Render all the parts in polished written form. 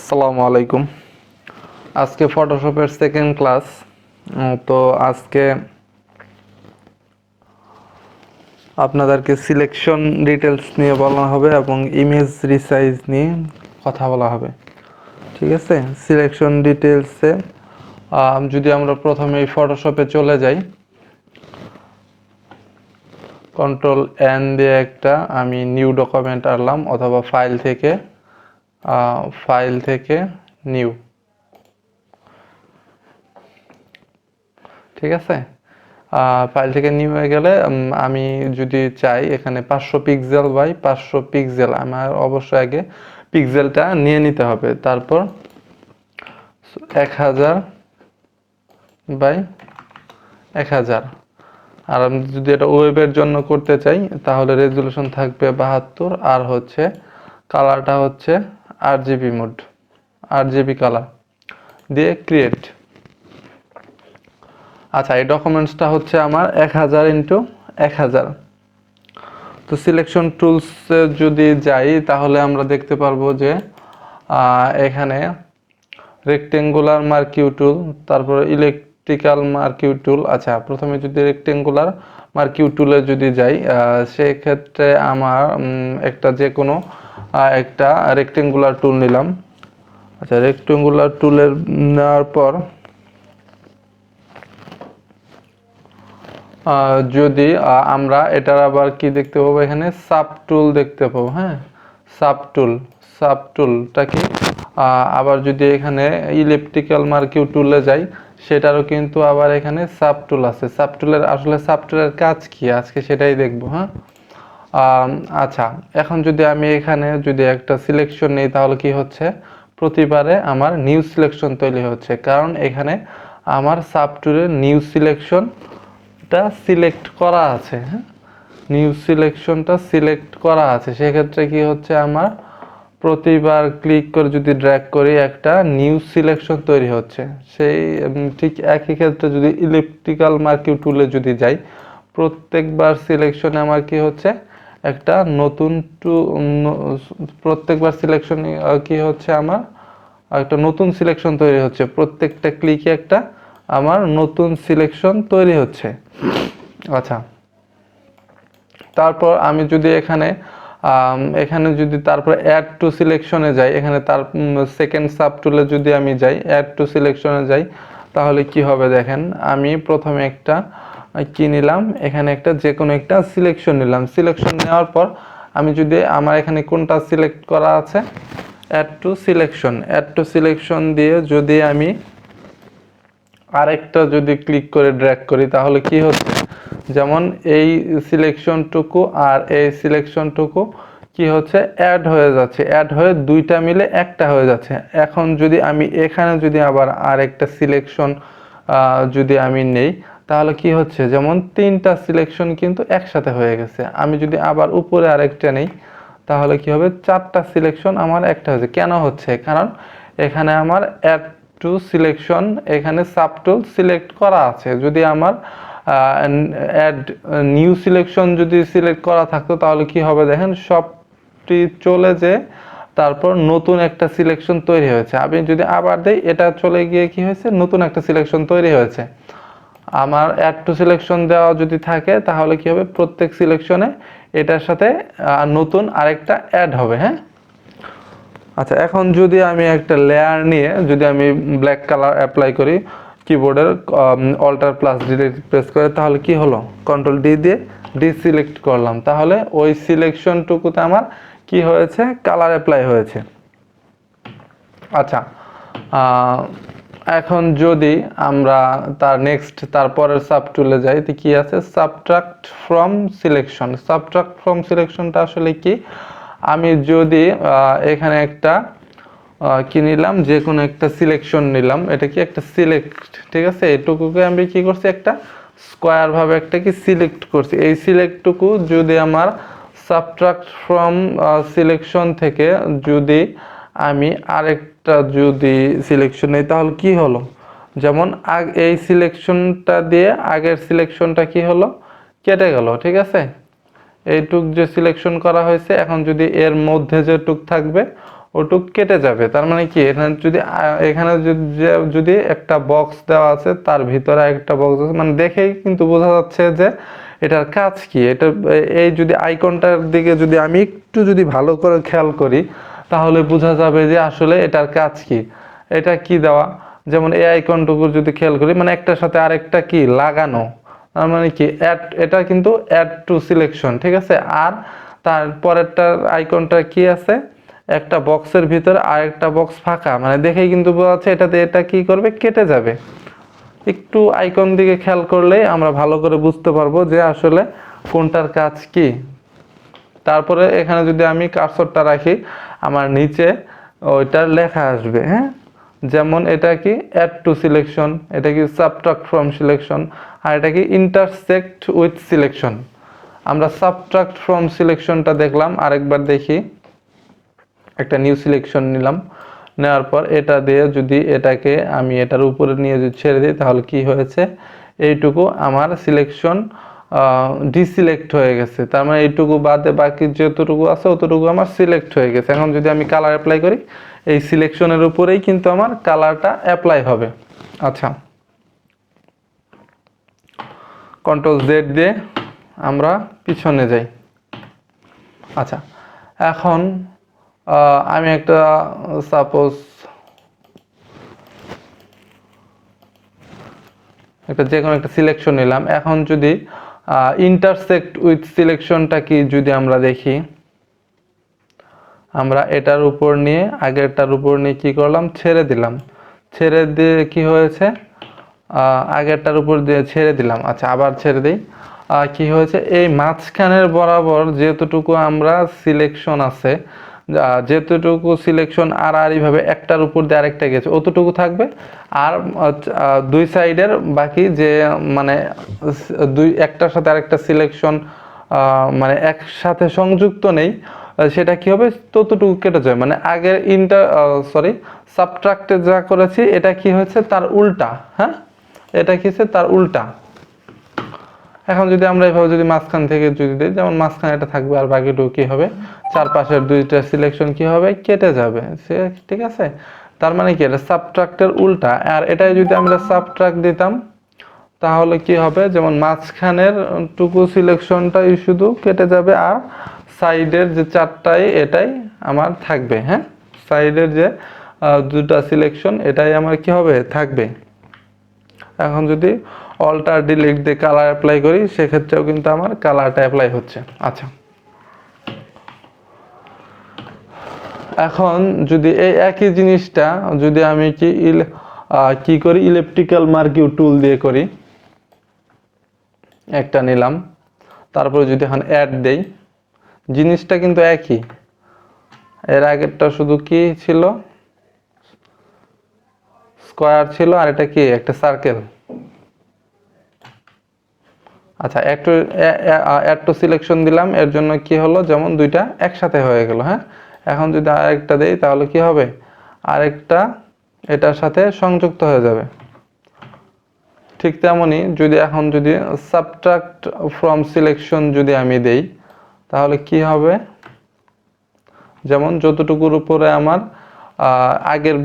আসসালামু আলাইকুম। আজকে ফটোশপের সেকেন্ড ক্লাস। তো আজকে আপনাদেরকে সিলেকশন ডিটেলস নিয়ে বলা হবে এবং ইমেজ রিসাইজ নিয়ে কথা বলা হবে। ঠিক আছে, সিলেকশন ডিটেলসে যদি আমরা প্রথমে এই ফটোশপে চলে যাই, কন্ট্রোল এন দিয়ে একটা আমি নিউ ডকুমেন্ট আনলাম, অথবা ফাইল থেকে নিউ। ঠিক আছে, ফাইল থেকে নিউ হয়ে গেলে আমি যদি চাই এখানে 500 পিক্সেল বাই 500 পিক্সেল, আমার অবশ্যই আগে পিক্সেলটা নিয়ে নিতে হবে। তারপর 1000 বাই 1000। আর আমি যদি এটা ওয়েবের জন্য করতে চাই তাহলে রেজুলেশন থাকবে 72, আর হচ্ছে কালারটা হচ্ছে RGB মোড, RGB কালার দিয়ে ক্রিয়েট। আচ্ছা, এই ডকুমেন্টসটা হচ্ছে আমার 1000 ইন্টু 1000। তো সিলেকশন টুলসে যদি যাই তাহলে আমরা দেখতে পারবো যে এখানে রেক্টেঙ্গুলার মার্কিউ টুল, তারপরে ইলেকট্রিক্যাল মার্কিউ টুল। আচ্ছা, প্রথমে যদি রেক্টেঙ্গুলার মার্কিউ টুলে যদি যাই, সেক্ষেত্রে আমার একটা যে কোনো একটা রেক্টেঙ্গুলার টুল নিলাম। আচ্ছা, রেক্টেঙ্গুলার টুলের নেওয়ার পর যদি আমরা এটার আবার কি দেখতে পাবো, এখানে সাব টুল দেখতে পাবো। হ্যাঁ, সাব টুলটা কি, আবার যদি এখানে ইলেকট্রিক্যাল মার্কিউ টুলে যাই সেটারও কিন্তু আবার এখানে সাব টুল আছে। সাব টুলের কাজ কি আজকে সেটাই দেখবো। হ্যাঁ, আচ্ছা, এখন যদি আমি এখানে যদি একটা সিলেকশন নিই তাহলে কি হচ্ছে, প্রতিবারে আমার নিউ সিলেকশন তৈরি হচ্ছে, কারণ এখানে আমার সাব টুলের নিউ সিলেকশনটা সিলেক্ট করা আছে। হ্যাঁ, নিউ সিলেকশনটা সিলেক্ট করা আছে, সেক্ষেত্রে কি হচ্ছে, আমার প্রতিবার ক্লিক করে যদি ড্র্যাগ করি একটা নিউ সিলেকশন তৈরি হচ্ছে। সেই ঠিক একই ক্ষেত্রে যদি ইলেকট্রিক্যাল মার্কিউ টুলে যদি যাই, প্রত্যেকবার সিলেকশনে আমার কি হচ্ছে, একটা নতুন প্রত্যেকবার সিলেকশন কি হচ্ছে, আমার একটা নতুন সিলেকশন তৈরি হচ্ছে। প্রত্যেকটা ক্লিকে একটা আমার নতুন সিলেকশন তৈরি হচ্ছে। আচ্ছা, তারপর আমি যদি এখানে যদি তারপর অ্যাড টু সিলেকশনে যাই, এখানে তার সেকেন্ড সাব টুলে যদি আমি যাই, অ্যাড টু সিলেকশনে যাই, তাহলে কি হবে দেখেন, আমি প্রথমে একটা কি নিলাম, এখানে একটা যে কোনো একটা সিলেকশন নিলাম। সিলেকশন নেওয়ার পর আমি যদি আমার এখানে কোনটা সিলেক্ট করা আছে, অ্যাড টু সিলেকশন দিয়ে যদি আমি আরেকটা যদি ক্লিক করে ড্র্যাগ করি তাহলে কি হচ্ছে, যেমন এই সিলেকশনটুকু আর এই সিলেকশনটুকু কি হচ্ছে, অ্যাড হয়ে যাচ্ছে, অ্যাড হয়ে দুইটা মিলে একটা হয়ে যাচ্ছে। এখন যদি আমি এখানে যদি আবার আরেকটা সিলেকশন যদি আমি নেই তাহলে কি হচ্ছে, যেমন তিনটা সিলেকশন কিন্তু একসাথে হয়ে গেছে। আমি যদি আবার উপরে আরেকটা নেই তাহলে কি হবে, চারটা সিলেকশন আমার একটা হয়েছে। কেন হচ্ছে, কারণ এখানে আমার অ্যাড টু সিলেকশন, এখানে সাবটুল সিলেক্ট করা আছে। যদি আমার অ্যাড নিউ সিলেকশন যদি সিলেক্ট করা থাকতো তাহলে কি হবে দেখেন, সবটি চলে যে তারপর নতুন একটা সিলেকশন তৈরি হয়েছে। আমি যদি আবার দেই, এটা চলে গিয়ে কি হয়েছে, নতুন একটা সিলেকশন তৈরি হয়েছে। আমার অ্যাড টু সিলেকশন দেওয়া যদি থাকে তাহলে কি হবে, প্রত্যেক সিলেকশনে এটার সাথে নতুন আরেকটা অ্যাড হবে। হ্যাঁ, আচ্ছা, এখন যদি আমি একটা লেয়ার নিয়ে যদি আমি ব্ল্যাক কালার অ্যাপ্লাই করি, কিবোর্ডের অল্টার প্লাস ডিলিট প্রেস করে, তাহলে কি হলো, কন্ট্রোল ডি দিয়ে ডিসিলেক্ট করলাম, তাহলে ওই সিলেকশনটুকুতে আমার কি হয়েছে, কালার অ্যাপ্লাই হয়েছে। আচ্ছা, এখন যদি আমরা তারপরের সাব টুলে যাই, তো কি আছে, সাবট্রাক্ট ফ্রম সিলেকশনটা আসলে কি, আমি যদি এখানে একটা কি নিলাম, যে কোনো একটা সিলেকশন নিলাম, এটা কি একটা সিলেক্ট। ঠিক আছে, এটুকুকে আমি কি করছি, একটা স্কোয়ার ভাবে একটা কি সিলেক্ট করছি। এই সিলেক্টটুকু যদি আমার সাবট্রাক্ট ফ্রম সিলেকশন থেকে যদি আমি আরেকটা যদি সিলেকশন নিই তাহলে কি হলো, যেমন এই সিলেকশনটা দিয়ে আগের সিলেকশনটা কি হলো, কেটে গেল। ঠিক আছে, এইটুক যে সিলেকশন করা হয়েছে, এখন যদি এর মধ্যে যে টুক থাকবে ওটুক কেটে যাবে। তার মানে কি এখানে যদি যদি একটা বক্স দেওয়া আছে তার ভিতরে একটা বক্স আছে, মানে দেখেই কিন্তু বোঝা যাচ্ছে যে এটার কাজ কি। এটা এই যদি আইকনটার দিকে যদি আমি একটু যদি ভালো করে খেয়াল করি তাহলে বোঝা যাবে যে আসলে এটার কাজ কি। এটা কি দেওয়া, যেমন এই আইকনটুকু যদি খেয়াল করি মানে একটার সাথে আরেকটা কি লাগানো, তার মানে কি এটা কিন্তু অ্যাড টু সিলেকশন, ঠিক আছে। আর তারপরেরটা আইকনটা কি আছে, একটা বক্সের ভিতরে আরেকটা বক্স ফাঁকা, মানে দেখেই কিন্তু বোঝা যাচ্ছে এটাতে এটা কি করবে, কেটে যাবে। একটু আইকন দিকে খেয়াল করলেই আমরা ভালো করে বুঝতে পারবো যে আসলে কোনটার কাজ কি। তারপরে এখানে যদি আমি কার্সরটা রাখি আমার নিচে ওইটার লেখা আসবে, হ্যাঁ। যেমন এটা কি অ্যাড টু সিলেকশন, এটা কি সাবট্রাক্ট ফ্রম সিলেকশন, আর এটা কি ইন্টারসেক্ট উইথ সিলেকশন। আমরা সাবট্রাক্ট ফ্রম সিলেকশনটা দেখলাম, আরেকবার দেখি। একটা নিউ সিলেকশন নিলাম, নেওয়ার পর এটা দিয়ে যদি এটাকে আমি এটার উপরে নিয়ে যদি ছেড়ে দিই তাহলে কি হয়েছে, এইটুকু আমার সিলেকশন ডিসিলেক্ট হয়ে গেছে। তার মানে এইটুকু বাদে বাকি যতটুকু আছে অতটুকু আমার সিলেক্ট হয়ে গেছে। এখন যদি আমি কালার অ্যাপ্লাই করি এই সিলেকশনের উপরেই কিন্তু আমার কালারটা অ্যাপ্লাই হবে। আচ্ছা, কন্ট্রোল জেড দিয়ে আমরা পিছনে যাই। আচ্ছা, এখন আমি একটা সাপোজ যে কোনো একটা সিলেকশন নিলাম। এখন যদি ইন্টারসেক্ট উইথ সিলেকশনটা কি যদি আমরা দেখি, আমরা এটার উপর নিয়ে আগেরটার উপর নিয়ে কি করলাম, ছেড়ে দিলাম। ছেড়ে দিয়ে কি হয়েছে, আগেরটার উপর দিয়ে ছেড়ে দিলাম। আচ্ছা, আবার ছেড়ে দিই। কি হয়েছে, এই মাঝখানের বরাবর যেতটুকু আমরা সিলেকশন আছে, যেতটুকু সিলেকশন আড়াআড়িভাবে একটার উপর দিয়ে আরেকটা গেছে অতটুকু থাকবে। আর দুই সাইডের বাকি যে মানে একটার সাথে আরেকটা সিলেকশন মানে একসাথে সংযুক্ত নেই, সেটা কি হবে, ততটুকু কেটে যাবে। মানে আগের সাবট্রাক্টে যা করেছি এটা কি হয়েছে তার উল্টা, হ্যাঁ, এটা কি হচ্ছে তার উল্টা। এখন যদি আমরা এভাবে যদি মাঝখান থেকে যদি দিই, যেমন মাঝখানে এটা থাকবে আর বাকিটুকু কি হবে, চারপাশের দুইটা সিলেকশন কি হবে, কেটে যাবে। ঠিক আছে, তার মানে কি এটা সাবট্রাক্টের উল্টা। আর এটাই যদি আমরা সাবট্রাক্ট দিতাম তাহলে কি হবে, যেমন মাঝখানের টুকু সিলেকশনটাই শুধু কেটে যাবে আর সাইডের যে চারটাই এটাই আমার থাকবে, হ্যাঁ। সাইডের যে দুটা সিলেকশন এটাই আমার কি হবে, থাকবে। এখন যদি অল্টার ডিলিট দিয়ে কালার অ্যাপ্লাই করি সেক্ষেত্রেও কিন্তু আমার কালারটা অ্যাপ্লাই হচ্ছে। আচ্ছা, এখন যদি এই একই জিনিসটা যদি আমি কি করি, ইলেকট্রিক্যাল মার্কিউ টুল দিয়ে করি, একটা নিলাম, তারপরে যদি এখন অ্যাড দেই, জিনিসটা কিন্তু একই। এর আগেরটা শুধু কি ছিল, স্কোয়ার ছিল, আর এটা কি একটা সার্কেল। আচ্ছা, অ্যাড টু সিলেকশন দিলাম, এর জন্য কি হলো, যেমন দুইটা একসাথে হয়ে গেল, হ্যাঁ। এখন যদি আরেকটা দেই তাহলে কি হবে, আরেকটা এটার সাথে সংযুক্ত হয়ে যাবে। ঠিক তেমনই এখন যদি সাবট্রাক্ট ফ্রম সিলেকশন যদি আমি দেই তাহলে কি হবে, যেমন যতটুকুর উপরে আমার আগের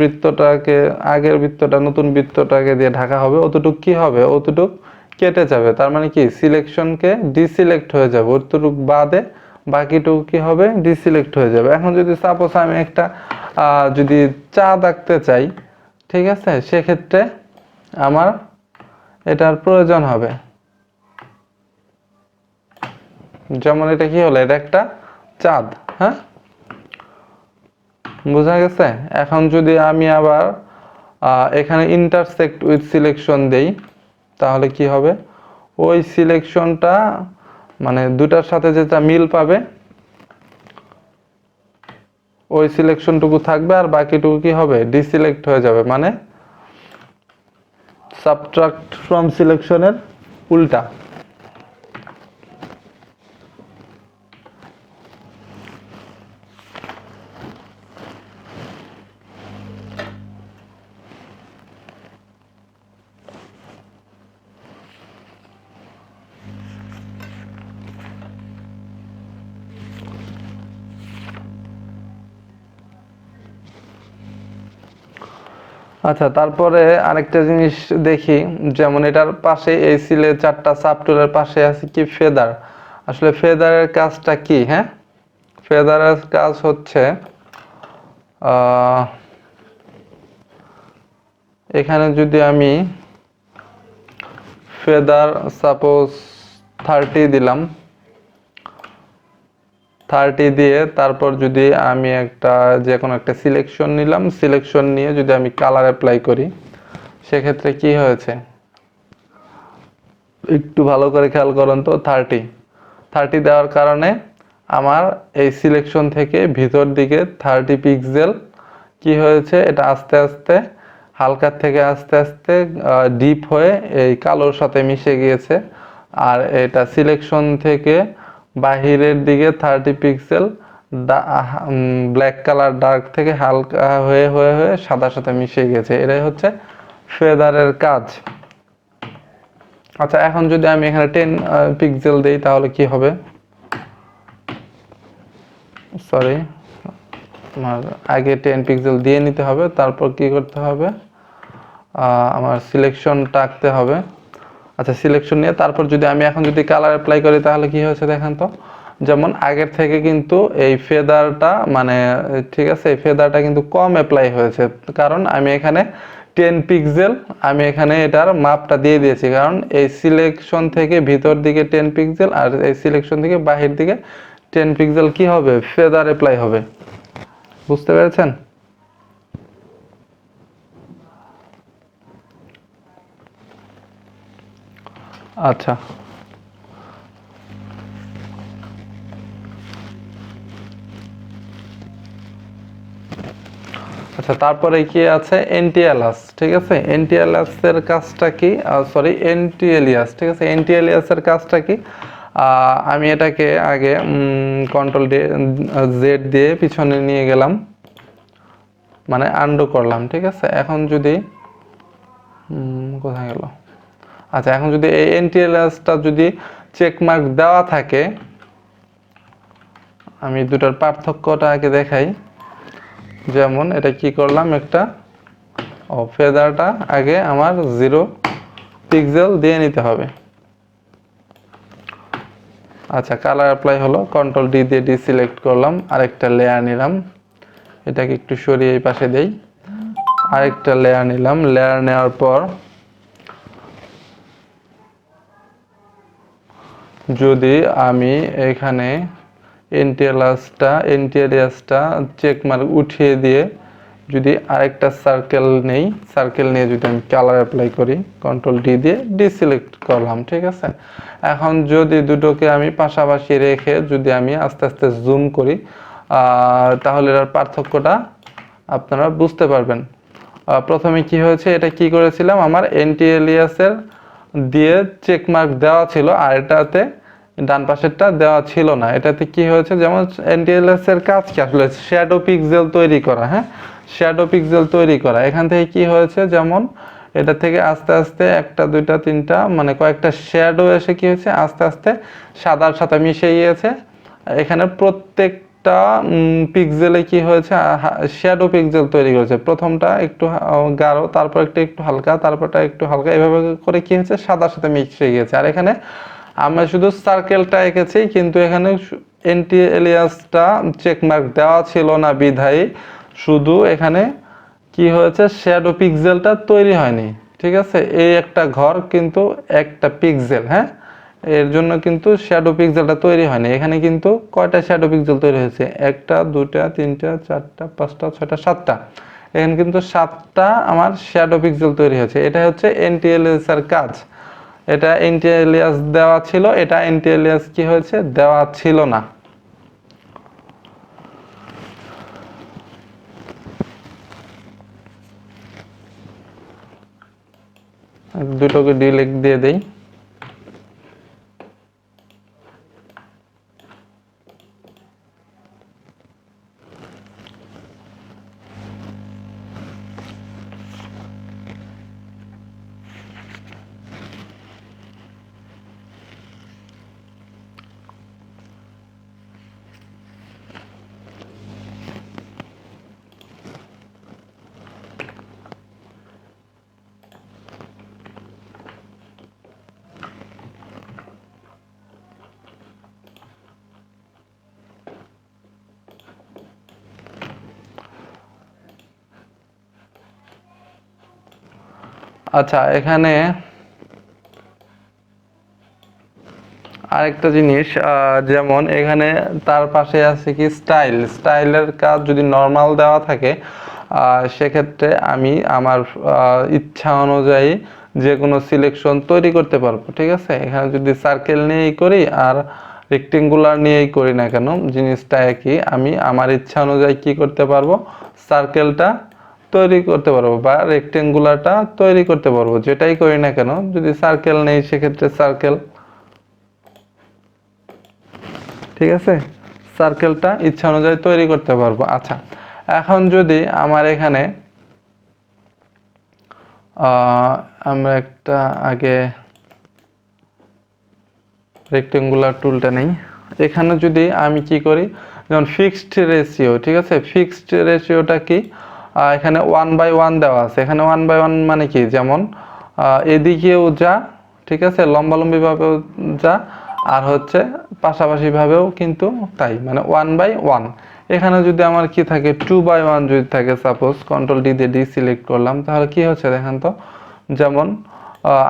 বৃত্তটা নতুন বৃত্তটাকে দিয়ে ঢাকা হবে অতটুকু কি হবে, অতটুক কেটে যাবে। তার মানে কি সিলেকশনকে ডিসিলেক্ট হয়ে যাবে, অতটুক বাদে বাকিটুকু কি হবে, ডিসিলেক্ট হয়ে যাবে। এখন যদি সাপোজ আমি একটা যদি চাঁদ আঁকতে চাই, ঠিক আছে, সেক্ষেত্রে আমার এটার প্রয়োজন হবে। যেমন এটা কি হলো, এটা একটা চাঁদ, হ্যাঁ, বোঝা গেছে। এখন যদি আমি আবার এখানে ইন্টারসেক্ট উইথ সিলেকশন দেই তাহলে কি হবে, ওই সিলেকশনটা মানে দুটার সাথে যেটা মিল পাবে ওই সিলেকশনটুকু থাকবে আর বাকিটুকু কি হবে, ডিসিলেক্ট হয়ে যাবে। মানে সাবট্রাক্ট ফ্রম সিলেকশনের উল্টা। আচ্ছা, তারপরে আরেকটা জিনিস দেখি, যেমন এটার পাশে এই সিলের 4টা সাবটুলের পাশে আছে কি ফেদার। আসলে ফেদারের কাজটা কি? হ্যাঁ, ফেদারের কাজ হচ্ছে এখানে যদি আমি ফেদার সাপোজ 30 দিলাম, 30 দিয়ে তারপর যদি আমি একটা যে কোনো একটা সিলেকশন নিলাম, সিলেকশন নিয়ে যদি আমি কালার অ্যাপ্লাই করি, সেক্ষেত্রে কি হয়েছে একটু ভালো করে খেয়াল করুন তো। 30 দেওয়ার কারণে আমার এই সিলেকশন থেকে ভিতর দিকে 30 পিক্সেল কি হয়েছে, এটা আস্তে আস্তে হালকার থেকে আস্তে আস্তে ডিপ হয়ে এই কালোর সাথে মিশে গিয়েছে। আর এটা সিলেকশন থেকে বাহিরের দিকে 30 পিক্সেল ব্ল্যাক কালার ডার্ক থেকে হালকা হয়ে হয়ে হয়ে সাদার সাথে মিশে গেছে। এটাই হচ্ছে ফেদারের কাজ। আচ্ছা, এখন যদি আমি এখানে 10 পিক্সেল দেই তাহলে কি হবে? সরি, আমার আগে 10 পিক্সেল দিয়ে নিতে হবে, তারপর কি করতে হবে, আমার সিলেকশনটা আঁকতে হবে। আচ্ছা, সিলেকশন নিয়ে তারপর যদি আমি এখন যদি কালার অ্যাপ্লাই করি তাহলে কি হয়েছে দেখেন তো। যেমন আগের থেকে কিন্তু এই ফেদারটা মানে ঠিক আছে, এই ফেদারটা কিন্তু কম অ্যাপ্লাই হয়েছে, কারণ আমি এখানে 10 পিক্সেল আমি এখানে এটার মাপটা দিয়ে দিয়েছি, কারণ এই সিলেকশন থেকে ভিতর দিকে 10 পিক্সেল আর এই সিলেকশন থেকে বাহির দিকে 10 পিক্সেল কি হবে, ফেদার অ্যাপ্লাই হবে। বুঝতে পেরেছেন? আচ্ছা, আচ্ছা, তারপরে কি আছে এন্টিএলিয়াস। ঠিক আছে, এন্টিএলিয়াস এর কাজটা কি? সরি, এন্টিএলিয়াস। ঠিক আছে, এন্টিএলিয়াস এর কাজটা কি? আমি এটাকে আগে কন্ট্রোল জেড দিয়ে পিছনে নিয়ে গেলাম, মানে আন্ডু করলাম। ঠিক আছে, এখন যদি কোথায় গেল, আচ্ছা, এখন যদি এই এন্টিএলিয়াসটা যদি চেক মার্ক দেওয়া থাকে, আমি দুটার পার্থক্যটা আগে দেখাই। যেমন এটা কি করলাম, একটা ফেদারটা আগে আমার 0 পিক্সেল দিয়ে নিতে হবে। আচ্ছা, কালার অ্যাপ্লাই হলো, কন্ট্রোল ডি দিয়ে ডিসিলেক্ট করলাম, আরেকটা লেয়ার নিলাম, এটাকে একটু সরিয়ে এই পাশে দেই, আরেকটা লেয়ার নিলাম। লেয়ার নেওয়ার পর যদি আমি এখানে এন্টিএলিয়াসটা চেক মার্ক উঠিয়ে দিয়ে যদি আরেকটা সার্কেল নেই, সার্কেল নিয়ে যদি আমি কালার অ্যাপ্লাই করি, কন্ট্রোল ডি দিয়ে ডিসিলেক্ট করলাম। ঠিক আছে, এখন যদি দুটোকে আমি পাশাপাশি রেখে যদি আমি আস্তে আস্তে জুম করি, তাহলে এর পার্থক্যটা আপনারা বুঝতে পারবেন। প্রথমে কি হয়েছে, এটা কি করেছিলাম, আমার এন্টিএলিয়াসের দিয়ে চেক মার্ক দেওয়া ছিল আর এটাতে ডান পাশেরটা দেওয়া ছিল না। এটাতে কি হয়েছে, যেমন এনটিএলএস এর কাজ কি আসলে শ্যাডো পিক্সেল তৈরি করা। হ্যাঁ, শ্যাডো পিক্সেল তৈরি করা। এখান থেকে কি হয়েছে, যেমন এটা থেকে আস্তে আস্তে একটা দুইটা তিনটা মানে কয়েকটা শ্যাডো এসে কি হয়েছে, আস্তে আস্তে সাদার সাথে মিশে গিয়েছে। এখানে প্রত্যেকটা পিক্সেলে কি হয়েছে, শ্যাডো পিক্সেল তৈরি করেছে। প্রথমটা একটু গাঢ়, তারপর একটু হালকা, তারপরটা একটু হালকা, এভাবে করে কি হয়েছে, সাদার সাথে মিশে গিয়েছে। আর এখানে আমরা শুধু সার্কেলটা এঁকেছি, কিন্তু এখানে এন্টি এলিয়াসটা চেকমার্ক দেওয়া ছিল না বিধায় শুধু এখানে কি হয়েছে, শ্যাডো পিক্সেলটা তৈরি হয়নি। ঠিক আছে, এই একটা ঘর কিন্তু একটা পিক্সেল, হ্যাঁ, এর জন্য কিন্তু শ্যাডো পিক্সেলটা তৈরি হয়নি। এখানে কিন্তু কয়টা শ্যাডো পিক্সেল তৈরি হয়েছে, একটা দুটা তিনটা চারটা পাঁচটা ছয়টা সাতটা, এখানে কিন্তু 7টা আমার শ্যাডো পিক্সেল তৈরি হয়েছে। এটা হচ্ছে এনটিএলএস এর কাজ। এটা এনটিএলিয়াস দেওয়া ছিল, এটা এনটিএলিয়াস কি হয়েছে, দেওয়া ছিল না। দুটোকে ডিলিট দিয়ে দেই। আচ্ছা, এখানে আরেকটা জিনিস, যেমন এখানে তার পাশে আছে কি স্টাইলের কাজ যদি নর্মাল দেওয়া থাকে, সেক্ষেত্রে আমি আমার ইচ্ছা অনুযায়ী যে কোনো সিলেকশন তৈরি করতে পারবো। ঠিক আছে, এখানে যদি সার্কেল নিয়েই করি আর রেক্টেঙ্গুলার নিয়েই করি না কেন, জিনিসটা একই। আমি আমার ইচ্ছা অনুযায়ী কি করতে পারবো, সার্কেলটা তৈরি করতে পারবো বা রেক্টেঙ্গুলারটা তৈরি করতে পারবো। যেটাই করি না কেন, যদি সার্কেল নেই সেক্ষেত্রে সার্কেল। ঠিক আছে, সার্কেলটা ইচ্ছা অনুযায়ী তৈরি করতে পারবো। আচ্ছা, এখন যদি আমার এখানে আমরা একটা আগে রেক্টেঙ্গুলার টুলটা নেই। এখানে যদি আমি কি করি, যেমন ফিক্সড রেশিও, ঠিক আছে, ফিক্সড রেশিওটা কি, এখানে 1/1 দেওয়া আছে। এখানে 1/1 মানে কি, যেমন এদিকেও যা, ঠিক আছে, লম্বালম্বিভাবেও যা, আর হচ্ছে পাশাপাশিভাবেও কিন্তু তাই, মানে 1/1। এখানে যদি আমার কি থাকে, 2/1 যদি থাকে, সাপোজ কন্ট্রোল ডি দিয়ে ডি সিলেক্ট করলাম, তাহলে কি হচ্ছে দেখেন তো, যেমন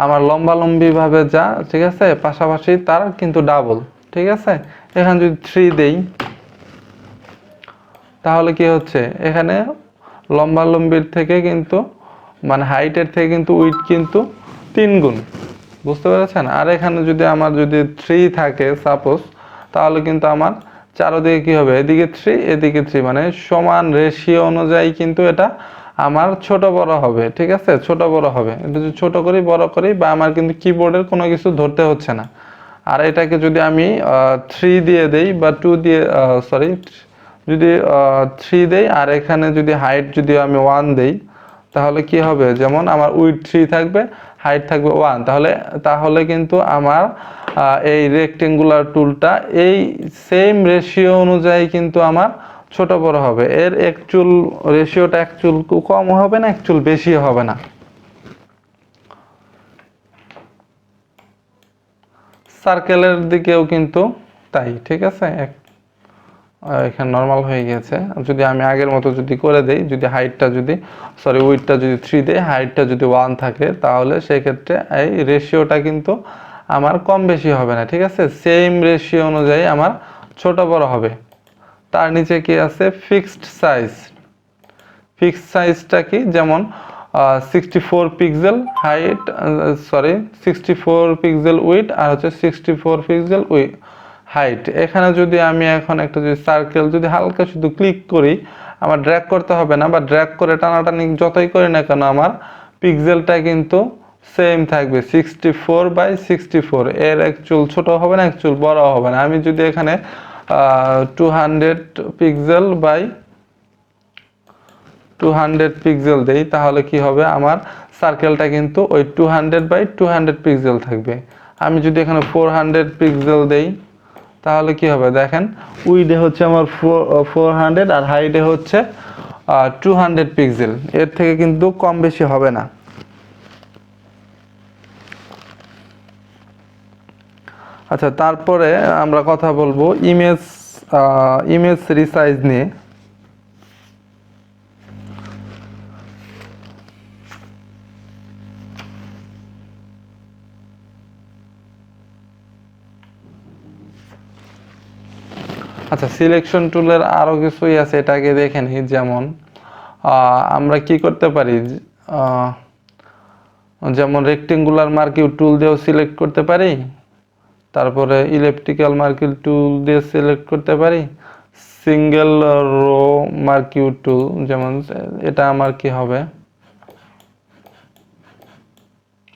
আমার লম্বালম্বিভাবে যা, ঠিক আছে, পাশাপাশি তার কিন্তু ডাবল। ঠিক আছে, এখানে যদি 3 দেই, তাহলে কি হচ্ছে, এখানে লম্বালম্বির থেকে কিন্তু, মানে হাইটের থেকে কিন্তু উইড কিন্তু 3 গুণ। বুঝতে পেরেছেন? আর এখানে যদি আমার যদি 3 থাকে সাপোজ, তাহলে কিন্তু আমার চারদিকে কি হবে, এদিকে 3 এদিকে 3, মানে সমান রেশিও অনুযায়ী কিন্তু এটা আমার ছোট বড় হবে। ঠিক আছে, ছোট বড় হবে। এটা যদি ছোট করি বড় করি, বা আমার কিন্তু কিবোর্ডের কোনো কিছু ধরতে হচ্ছে না। আর এটাকে যদি আমি 3 দিয়ে দেই বা 2 দিয়ে, সরি, যদি 3 দেই, আর এখানে যদি হাইট যদি আমি 1 দেই, তাহলে কি হবে, যেমন আমার উইড 3 থাকবে, হাইট থাকবে 1, তাহলে কিন্তু আমার এই রেক্টেঙ্গুলার টুলটা এই সেম রেশিও অনুযায়ী কিন্তু আমার ছোট বড় হবে। এর এক চুল রেশিওটা এক চুল কম হবে না, এক চুল বেশি হবে না। সার্কেলের দিকেও কিন্তু তাই। ঠিক আছে, এখানে নর্মাল হয়ে গেছে। যদি আমি আগের মতো যদি করে দেই, যদি হাইটটা যদি, সরি, উইডটা যদি 3 দেই, হাইটটা যদি 1 থাকে, তাহলে সেক্ষেত্রে এই রেশিওটা কিন্তু আমার কম বেশি হবে না। ঠিক আছে, সেম রেশিও অনুযায়ী আমার ছোট বড় হবে। তার নিচে কি আছে, ফিক্সড সাইজ। ফিক্সড সাইজটা কি, যেমন 64 pixel height, sorry, 64 pixel width, আর হচ্ছে 64 পিক্সেল হাইট। এখানে যদি আমি এখন একটা যদি সার্কেল যদি হালকা শুধু ক্লিক করি, আমার ড্র্যাগ করতে হবে না, বা ড্র্যাগ করে টানাটানি যতই করি না কেন, আমার পিক্সেলটা কিন্তু সেম থাকবে, 64/64। এর এক চুল ছোট হবে না, এক চুল বড় হবে না। আমি যদি এখানে 200 পিক্সেল বাই 200 পিক্সেল দেই, তাহলে কি হবে, আমার সার্কেলটা কিন্তু ওই 200/200 পিক্সেল থাকবে। আমি যদি এখানে 400 পিক্সেল দেই, তাহলে কি হবে দেখেন, উইডে হচ্ছে আমার 400, আর হাইটে হচ্ছে 200 পিক্সেল। এর থেকে কিন্তু কম বেশি হবে না। আচ্ছা, তারপরে আমরা কথা বলবো ইমেজ রিসাইজ নিয়ে। আচ্ছা, সিলেকশন টুলের আরো কিছুই আছে, এটাকে দেখে নিই। যেমন আমরা কি করতে পারি, যেমন রেক্টেঙ্গুলার মার্কিউ টুল দিয়েও সিলেক্ট করতে পারি, তারপরে ইলেকট্রিক্যাল মার্কিউ টুল দিয়ে সিলেক্ট করতে পারি, সিঙ্গেল রো মার্কিউ টুল, যেমন এটা আমার কি হবে,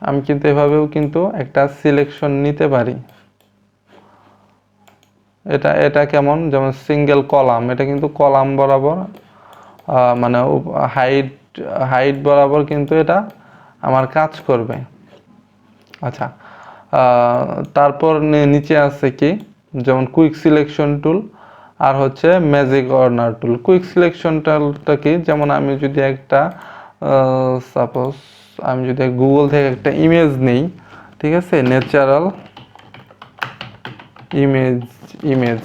আমি কিন্তু এভাবেও কিন্তু একটা সিলেকশন নিতে পারি। এটা কেমন, যেমন সিঙ্গেল কলাম, এটা কিন্তু কলাম বরাবর, মানে হাইট হাইট বরাবর কিন্তু এটা আমার কাজ করবে। আচ্ছা, তারপর নিচে আছে কি, যেমন কুইক সিলেকশন টুল, আর হচ্ছে ম্যাজিক কর্নার টুল। কুইক সিলেকশন টুলটা কি, যেমন আমি যদি একটা সাপোজ আমি যদি গুগল থেকে একটা ইমেজ নেই, ঠিক আছে, ন্যাচারাল ইমেজ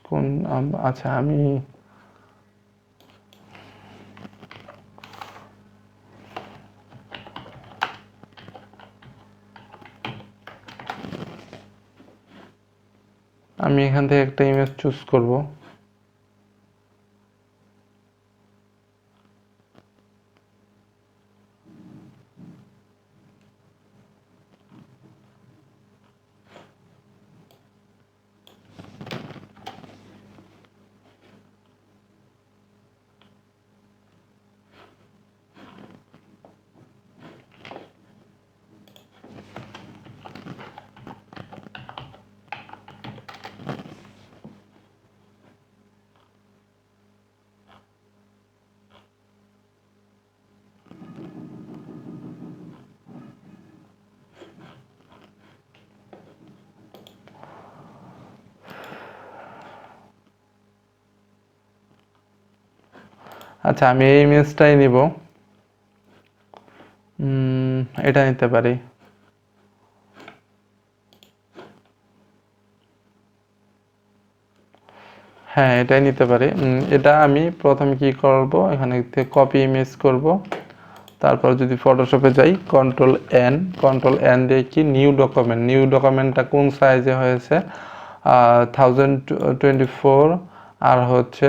কোন, আচ্ছা, আমি আমি এখান থেকে একটা ইমেজ চুজ করব। আচ্ছা, আমি এই ইমেজটাই নিব, এটা নিতে পারি। হ্যাঁ, এটাই নিতে পারি। এটা আমি প্রথমে কি করব, এখানে কপি ইমেজ করব। তারপর যদি ফটোশপে যাই, কন্ট্রোল এন দিয়ে কি নিউ ডকুমেন্টটা কোন সাইজে হয়েছে, 1024 আর হচ্ছে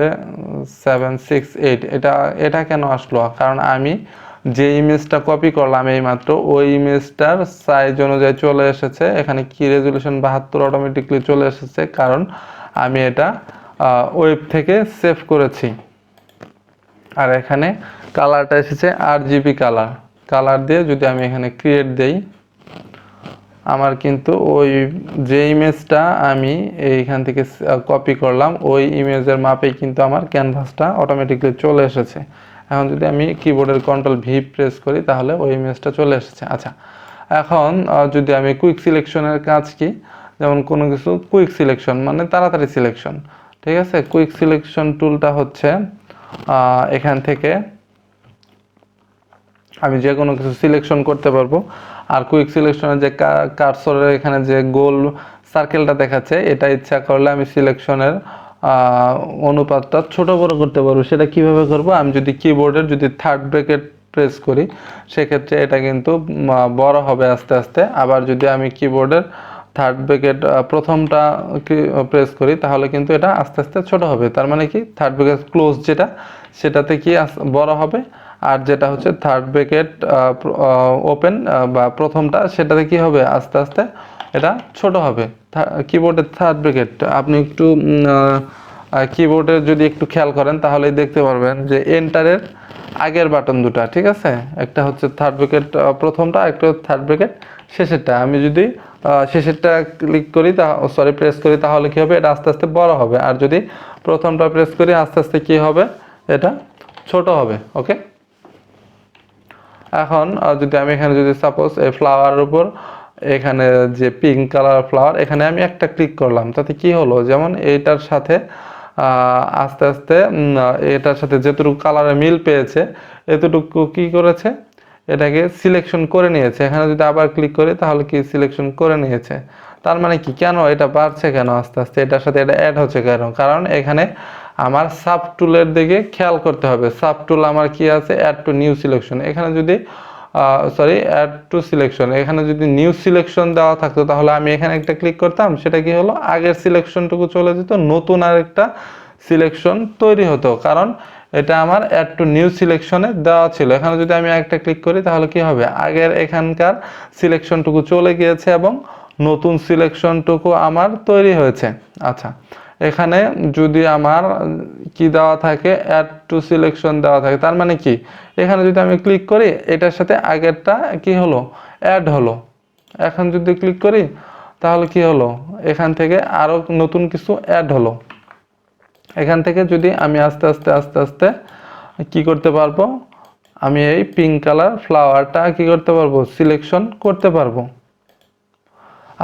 768। এটা কেন আসলো, কারণ আমি যে ইমেজটা কপি করলাম এইমাত্র, ওই ইমেজটার সাইজ অনুযায়ী চলে এসেছে। এখানে কি রেজুলেশন 72 অটোমেটিকলি চলে এসেছে, কারণ আমি এটা ওয়েব থেকে সেভ করেছি। আর এখানে কালারটা এসেছে RGB কালার দিয়ে যদি আমি এখানে ক্রিয়েট দেই, আমার কিন্তু ওই যে ইমেজটা আমি এইখান থেকে কপি করলাম ওই ইমেজের মাপেই কিন্তু আমার ক্যানভাসটা অটোমেটিকলি চলে এসেছে। এখন যদি আমি কিবোর্ডের Ctrl+V প্রেস করি তাহলে ওই ইমেজটা চলে এসেছে। আচ্ছা, এখন যদি আমি কুইক সিলেকশনের কাজ কি, যেমন কোনো কিছু কুইক সিলেকশন মানে তাড়াতাড়ি সিলেকশন, ঠিক আছে। কুইক সিলেকশন টুলটা হচ্ছে এখান থেকে আমি যে কোনো কিছু সিলেকশন করতে পারবো। আর কুইক সিলেকশনের যে কার্সরের এখানে যে গোল সার্কেলটা দেখাচ্ছে, এটা ইচ্ছা করলে আমি সিলেকশনের অনুপাতটা ছোট বড় করতে পারবো। সেটা কিভাবে করব, আমি যদি কিবোর্ডের থার্ড ব্র্যাকেট প্রেস করি সেক্ষেত্রে এটা কিন্তু বড় হবে আস্তে আস্তে। আবার যদি আমি কিবোর্ডের থার্ড ব্র্যাকেট প্রথমটা প্রেস করি তাহলে কিন্তু এটা আস্তে আস্তে ছোট হবে। তার মানে কি, থার্ড ব্র্যাকেট ক্লোজ সেটাতে কি বড় হবে, আর যেটা হচ্ছে থার্ড ব্র্যাকেট ওপেন বা প্রথমটা, সেটাতে কি হবে, আস্তে আস্তে এটা ছোট হবে। কিবোর্ডের থার্ড ব্র্যাকেট আপনি একটু কিবোর্ডে যদি একটু খেয়াল করেন তাহলেই দেখতে পারবেন যে এন্টারের আগের বাটন দুটা, ঠিক আছে, একটা হচ্ছে থার্ড ব্র্যাকেট প্রথমটা, একটা থার্ড ব্র্যাকেট শেষেরটা। আমি যদি শেষেরটা ক্লিক করি প্রেস করি তাহলে কি হবে, এটা আস্তে আস্তে বড় হবে। আর যদি প্রথমটা প্রেস করি আস্তে আস্তে কি হবে, এটা ছোট হবে। ওকে, এখন যদি আমি এখানে যদি সাপোজ এই ফ্লাওয়ারের উপর এখানে যে পিঙ্ক কালার ফ্লাওয়ার, এখানে আমি একটা ক্লিক করলাম, তাতে কি হলো, যেমন এইটার সাথে আস্তে আস্তে এটার সাথে যেটুকু কালারে মিল পেয়েছে এতটুকু কি করেছে, এটাকে সিলেকশন করে নিয়েছে। এখানে যদি আবার ক্লিক করি তাহলে কি সিলেকশন করে নিয়েছে। তার মানে কি, কেন এটা বাড়ছে, কেন আস্তে আস্তে এটার সাথে এটা অ্যাড হচ্ছে কেন, কারণ এখানে আমার সাব টুলের দিকে খেয়াল করতে হবে। সাব টুল আমার কি আছে, অ্যাড টু নিউ সিলেকশন। এখানে যদি অ্যাড টু সিলেকশন, এখানে যদি নিউ সিলেকশন দেওয়া থাকতো তাহলে আমি এখানে একটা ক্লিক করতাম, সেটা কি হলো, আগের সিলেকশনটুকু চলে যেত, নতুন আরেকটা সিলেকশন তৈরি হতো, কারণ এটা আমার অ্যাড টু নিউ সিলেকশনে দেওয়া ছিল। এখানে যদি আমি একটা ক্লিক করি তাহলে কি হবে, আগের এখানকার সিলেকশনটুকু চলে গিয়েছে এবং নতুন সিলেকশনটুকু আমার তৈরি হয়েছে। আচ্ছা, এখানে যদি আমার কি দেওয়া থাকে, অ্যাড টু সিলেকশন দেওয়া থাকে, তার মানে কি, এখানে যদি আমি ক্লিক করি এটার সাথে আগেরটা কি হলো, অ্যাড হলো। এখন যদি ক্লিক করি তাহলে কি হলো, এখান থেকে আরো নতুন কিছু অ্যাড হলো। এখান থেকে যদি আমি আস্তে আস্তে আস্তে আস্তে কি করতে পারবো, আমি এই পিঙ্ক কালার ফ্লাওয়ারটা কি করতে পারবো, সিলেকশন করতে পারবো।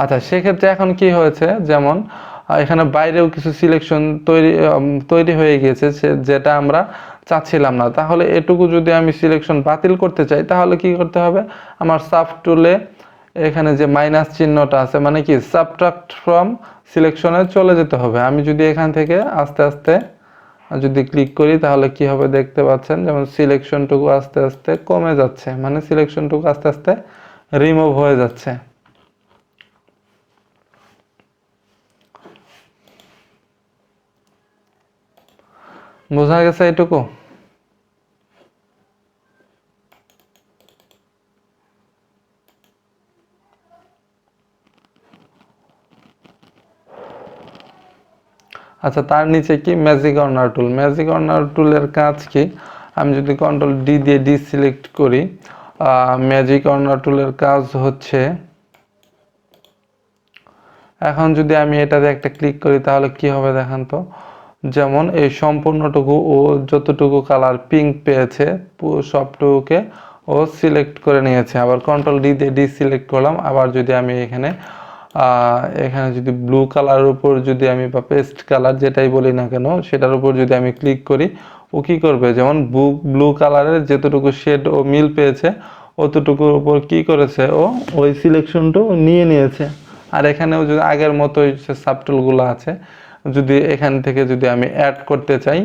আচ্ছা, সেক্ষেত্রে এখন কি হয়েছে, যেমন এখানে বাইরেও কিছু সিলেকশন তৈরি হয়ে গিয়েছে যেটা আমরা চাচ্ছিলাম না। তাহলে এটুকু যদি আমি সিলেকশন বাতিল করতে চাই তাহলে কি করতে হবে, আমার সাব টুলে এখানে যে মাইনাস চিহ্নটা আছে, মানে কি সাবট্রাক্ট ফ্রম সিলেকশনে চলে যেতে হবে। আমি যদি এখান থেকে আস্তে আস্তে যদি ক্লিক করি তাহলে কি হবে, দেখতে পাচ্ছেন যেমন সিলেকশনটুকু আস্তে আস্তে কমে যাচ্ছে, মানে সিলেকশনটুকু আস্তে আস্তে রিমুভ হয়ে যাচ্ছে। বোঝা গেছে এটুকু? আচ্ছা, তার নিচে কি ম্যাজিক কর্নার টুল। ম্যাজিক কর্নার টুলের কাজ কি? আমি যদি কন্ট্রোল ডি দিয়ে ডিসিলেক্ট করি, ম্যাজিক কর্নার টুলের কাজ হচ্ছে, এখন যদি আমি এটাতে একটা ক্লিক করি তাহলে কি হবে দেখেন তো। যেমন এই সম্পূর্ণটুকু ও যতটুকু কালার পিঙ্ক পেয়েছে সবটুকুকে ও সিলেক্ট করে নিয়েছে। আবার কন্ট্রোল ডি দিয়ে ডিসিলেক্ট করলাম। আবার যদি আমি এখানে এখানে যদি ব্লু কালারের উপর যদি আমি বা পেস্ট কালার যেটাই বলি না কেন সেটার উপর যদি আমি ক্লিক করি, ও কি করবে, যেমন ব্লু কালারের যতটুকু শেড ও মিল পেয়েছে অতটুকুর উপর কি করেছে, ও ওই সিলেকশনটা নিয়ে নিয়েছে। আর এখানেও যদি আগের মতোই যে সাবটুলগুলো আছে, যদি এখান থেকে যদি আমি অ্যাড করতে চাই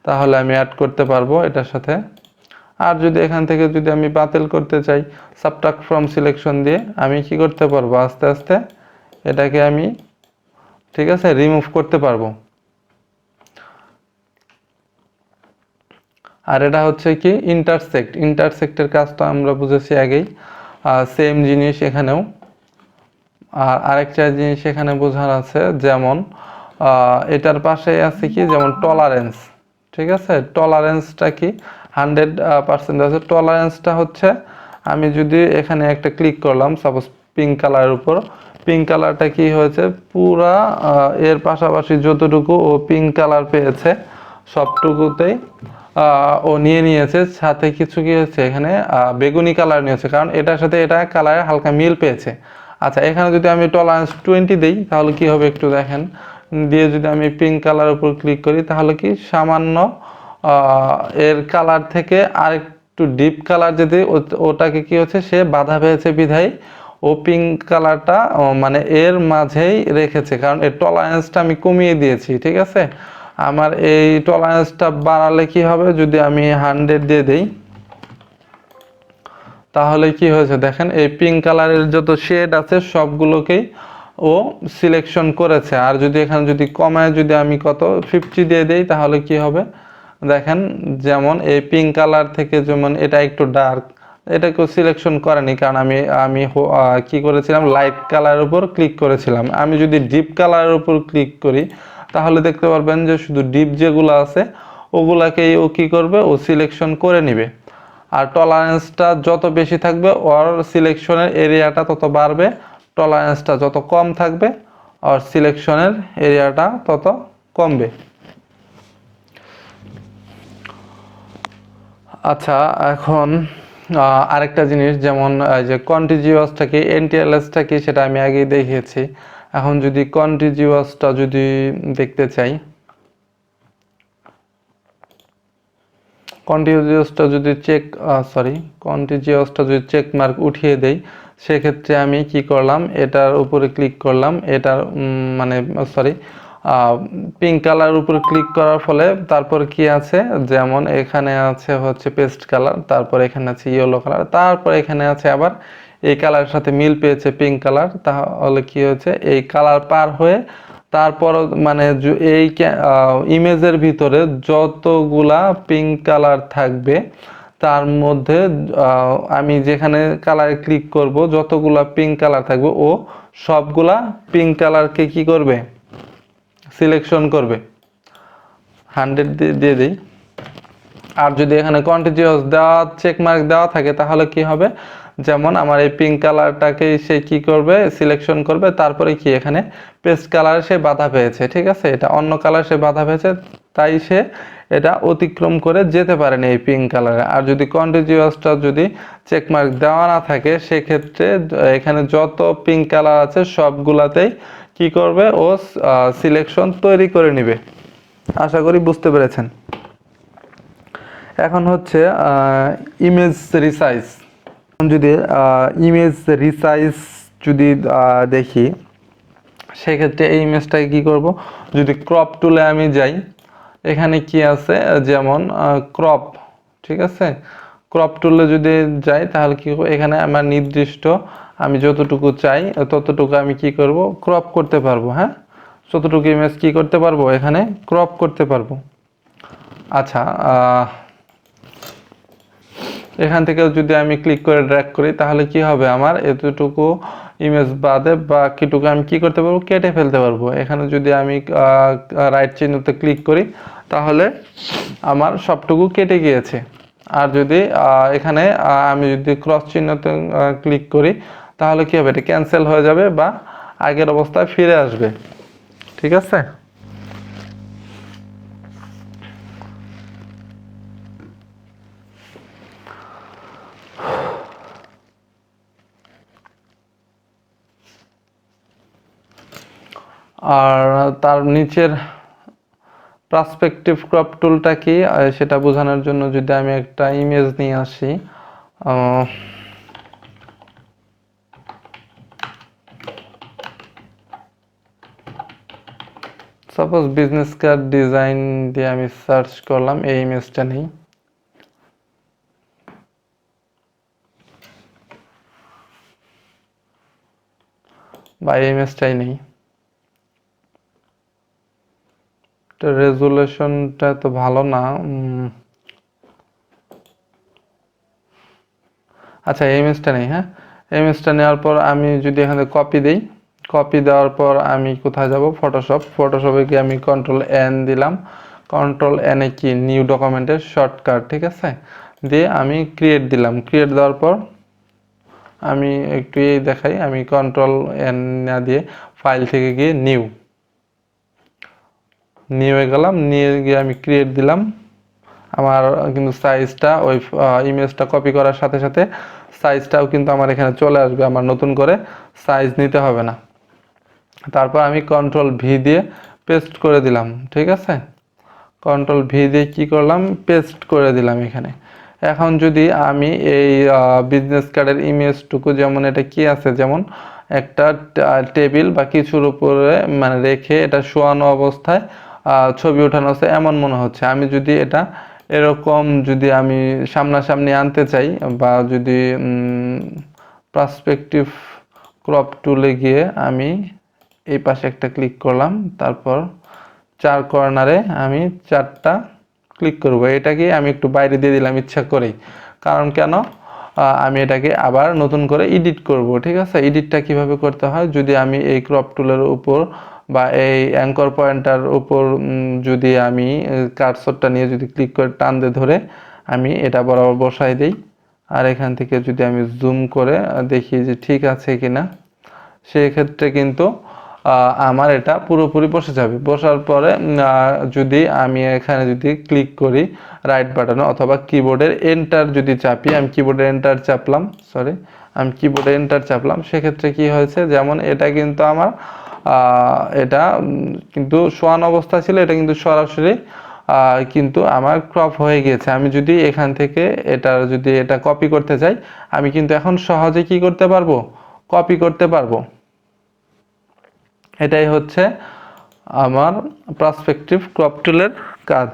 তাহলে আমি অ্যাড করতে পারবো এটার সাথে। আর যদি এখান থেকে যদি আমি বাতিল করতে চাই সাবট্রাক্ট ফ্রম সিলেকশন দিয়ে, আমি কি করতে পারবো, আস্তে আস্তে এটাকে আমি, ঠিক আছে, রিমুভ করতে পারবো। আর এটা হচ্ছে কি ইন্টারসেক্ট। ইন্টারসেক্টের কাজ তো আমরা বুঝেছি আগেই, সেম জিনিস এখানেও। আর আরেকটা জিনিস এখানে বোঝার আছে, যেমন এটার পাশে আছে কি, যেমন টলারেন্স। ঠিক আছে, টলারেন্সটা কি 100% আছে। টলারেন্সটা হচ্ছে আমি যদি এখানে একটা ক্লিক করলাম সাপোজ পিঙ্ক কালারের উপর, পিঙ্ক কালারটা কি হয়েছে পুরা এর পাশাপাশি যতটুকু ও পিঙ্ক কালার পেয়েছে সবটুকুতেই ও নিয়ে নিয়েছে। সাথে কিছু কি হচ্ছে এখানে বেগুনি কালার নিয়েছে, কারণ এটার সাথে এটা কালারে হালকা মিল পেয়েছে। আচ্ছা, এখানে যদি আমি টলারেন্স 20 দিই তাহলে কি হবে একটু দেখেন। দিয়ে যদি আমি পিঙ্ক কালার উপর ক্লিক করি তাহলে কি সামান্য এর কালার থেকে আরেকটু ডিপ কালার যদি ওটাকে কি হচ্ছে সে বাধা পেয়েছে বিধায় ও পিঙ্ক কালারটা মানে এর মাঝেই রেখেছে, কারণ এর টলারেন্সটা আমি কমিয়ে দিয়েছি। ঠিক আছে, আমার এই টলারেন্সটা বাড়ালে কি হবে, যদি আমি 100 দিয়ে দেই তাহলে কি হয়েছে দেখেন, এই পিঙ্ক কালারের যত শেড আছে সবগুলোকেই ও সিলেকশন করেছে। আর যদি এখানে যদি কমায় যদি আমি কত 50 দিয়ে দেই তাহলে কি হবে দেখেন, যেমন এই পিঙ্ক কালার থেকে যেমন এটা একটু ডার্ক, এটাকেও সিলেকশন করেনি, কারণ আমি আমি কি করেছিলাম লাইট কালারের উপর ক্লিক করেছিলাম। আমি যদি ডিপ কালারের উপর ক্লিক করি তাহলে দেখতে পারবেন যে শুধু ডিপ যেগুলো আছে ওগুলাকেই ও কি করবে, ও সিলেকশন করে নিবে। আর টলারেন্সটা যত বেশি থাকবে ওর সিলেকশনের এরিয়াটা তত বাড়বে, টলারেন্সটা যত কম থাকবে আর সিলেকশনের এরিয়াটা তত কমবে। আচ্ছা, এখন আরেকটা জিনিস, যেমন যে কন্টিজিউয়াসটা কি এনটিএলএসটা কি সেটা আমি আগেই দেখিয়েছি। এখন যদি কন্টিজিউয়াসটা যদি দেখতে চাই, কন্টিজিউয়াসটা যদি কন্টিজিউয়াসটা যদি চেক মার্ক উঠিয়ে দেই, সেক্ষেত্রে আমি কি করলাম, এটার উপরে ক্লিক করলাম, এটার মানে পিঙ্ক কালার উপরে ক্লিক করার ফলে তারপর কি আছে, যেমন এখানে আছে হচ্ছে পেস্ট কালার, তারপর এখানে আছে ইয়েলো কালার, তারপর এখানে আছে আবার এই কালারের সাথে মিল পেয়েছে পিঙ্ক কালার। তাহলে কি হচ্ছে, এই কালার পার হয়ে তারপর মানে এই ইমেজের ভিতরে যতগুলা পিঙ্ক কালার থাকবে তার মধ্যে আমি যেখানে কালারে ক্লিক করব যতগুলা পিঙ্ক কালার থাকবে ও সবগুলা পিঙ্ক কালারকে কি করবে, সিলেকশন করবে। 100 দিয়ে দিই। আর যদি এখানে কন্টিনিউয়াস দেওয়া চেক মার্ক দেওয়া থাকে তাহলে কি হবে, যেমন আমার এই পিঙ্ক কালারটাকে সে কি করবে, সিলেকশন করবে, তারপরে কি এখানে পেস্ট কালার সে বাধা পেয়েছে। ঠিক আছে, এটা অন্য কালার সে বাধা পেয়েছে, তাই সে এটা অতিক্রম করে যেতে পারেনি এই পিঙ্ক কালারে। আর যদি কন্টিনিউয়াসটা যদি চেক মার্ক দেওয়া না থাকে সেক্ষেত্রে এখানে যত পিঙ্ক কালার আছে সবগুলাতেই কি করবে, ও সিলেকশন তৈরি করে নিবে। আশা করি বুঝতে পেরেছেন। এখন হচ্ছে ইমেজ রিসাইজ। যদি ইমেজ রিসাইজ যদি দেখি সেক্ষেত্রে এই ইমেজটাকে কি করব, যদি ক্রপ টুলে আমি যাই, এখানে কি আছে, যেমন ক্রপ। ঠিক আছে, ক্রপ টুলে যদি যাই তাহলে কি করব, এখানে আমার নির্দিষ্ট আমি যতটুকু চাই ততটুকু আমি কি করব, ক্রপ করতে পারবো। হ্যাঁ, যতটুকু ইমেজ কি করতে পারবো এখানে ক্রপ করতে পারবো। আচ্ছা, এখান থেকে যদি আমি ক্লিক করে ড্র্যাগ করি তাহলে কি হবে, আমার এতটুকু ইমেজ বাদে বাকিটুকু আমি কি করতে পারবো, কেটে ফেলতে পারবো। এখানে যদি আমি রাইট চিহ্নতে ক্লিক করি তাহলে আমার সবটুকু কেটে গিয়েছে। আর যদি এখানে আমি যদি ক্রস চিহ্নতে ক্লিক করি তাহলে কি হবে, এটা ক্যান্সেল হয়ে যাবে বা আগের অবস্থায় ফিরে আসবে। ঠিক আছে। আর তার নিচের পার্সপেক্টিভ ক্রপ টুলটা কি সেটা বোঝানোর জন্য যদি আমি একটা ইমেজ নিয়ে আসি, সাপোজ বিজনেস কার্ড ডিজাইন দিয়ে আমি সার্চ করলাম, এই ইমেজটা নেই, বা এই ইমেজটাই নেই, তো রেজুলেশনটা তো ভালো না। আচ্ছা, এই ইমেজটা নেই। হ্যাঁ, এই ইমেজটা নেওয়ার পর আমি যদি এখানে কপি দিই, কপি দেওয়ার পর আমি কোথায় যাব, ফটোশপে গিয়ে আমি কন্ট্রোল এন দিলাম। কন্ট্রোল এনে কি নিউ ডকুমেন্টের শর্টকাট, ঠিক আছে, দিয়ে আমি ক্রিয়েট দিলাম। ক্রিয়েট দেওয়ার পর আমি একটু এই দেখাই, আমি কন্ট্রোল এন না দিয়ে ফাইল থেকে গিয়ে নিউ গেলাম, নিয়ে গিয়ে আমি ক্রিয়েট দিলাম। আমার কিন্তু সাইজটা ওই ইমেজটা কপি করার সাথে সাথে সাইজটাও কিন্তু আমার এখানে চলে আসবে, আমার নতুন করে সাইজ নিতে হবে না। তারপর আমি কন্ট্রোল ভি দিয়ে পেস্ট করে দিলাম। ঠিক আছে, কন্ট্রোল ভি দিয়ে কি করলাম, পেস্ট করে দিলাম এখানে। এখন যদি আমি এই বিজনেস কার্ডের ইমেজটুকু, যেমন এটা কি আছে, যেমন একটা টেবিল বা কিছুর উপরে মানে রেখে এটা শোয়ানো অবস্থায় ছবি ওঠানো আছে এমন মনে হচ্ছে। আমি যদি এটা এরকম যদি আমি সামনাসামনি আনতে চাই, বা যদি পার্সপেক্টিভ ক্রপ টুলে গিয়ে আমি এই পাশে একটা ক্লিক করলাম, তারপর চার কর্নারে আমি চারটা ক্লিক করব। এটাকে আমি একটু বাইরে দিয়ে দিলাম ইচ্ছা করেই, কারণ কেন, আমি এটাকে আবার নতুন করে এডিট করব। ঠিক আছে, এডিটটা কিভাবে করতে হয়, যদি আমি এই ক্রপ টুলের উপর বা এই অ্যাঙ্কর পয়েন্টার উপর যদি আমি কার্সরটা নিয়ে যদি ক্লিক করে টান দিয়ে ধরে আমি এটা বরাবর বসাই দিই, আর এখান থেকে যদি আমি জুম করে দেখি যে ঠিক আছে কিনা, সেক্ষেত্রে কিন্তু আমার এটা পুরোপুরি বসে যাবে। বসার পরে যদি আমি এখানে যদি ক্লিক করি রাইট বাটনে অথবা কিবোর্ডের এন্টার যদি চাপি, আমি কিবোর্ডের এন্টার চাপলাম, সেক্ষেত্রে কি হয়েছে, যেমন এটা কিন্তু আমার এটা কিন্তু শোয়ানো অবস্থা ছিল, এটা কিন্তু সরাসরি কিন্তু আমার ক্রপ হয়ে গিয়েছে। আমি যদি এখান থেকে এটা কপি করতে চাই, আমি কিন্তু এখন সহজে কি করতে পারবো, কপি করতে পারবো। এটাই হচ্ছে আমার পার্সপেক্টিভ ক্রপ টুলের কাজ।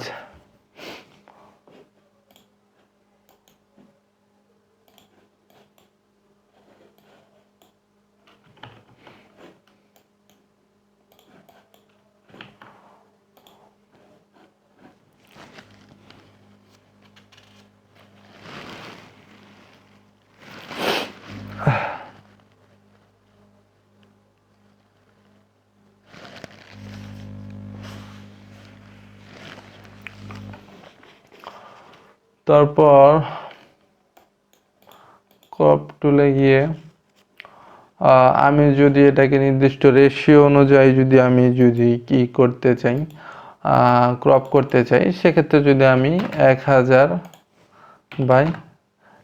তারপর ক্রপ টুলে গিয়ে আমি যদি এটাকে নির্দিষ্ট রেশিও অনুযায়ী যদি কি করতে চাই, ক্রপ করতে চাই, সেক্ষেত্রে যদি আমি 1000 বাই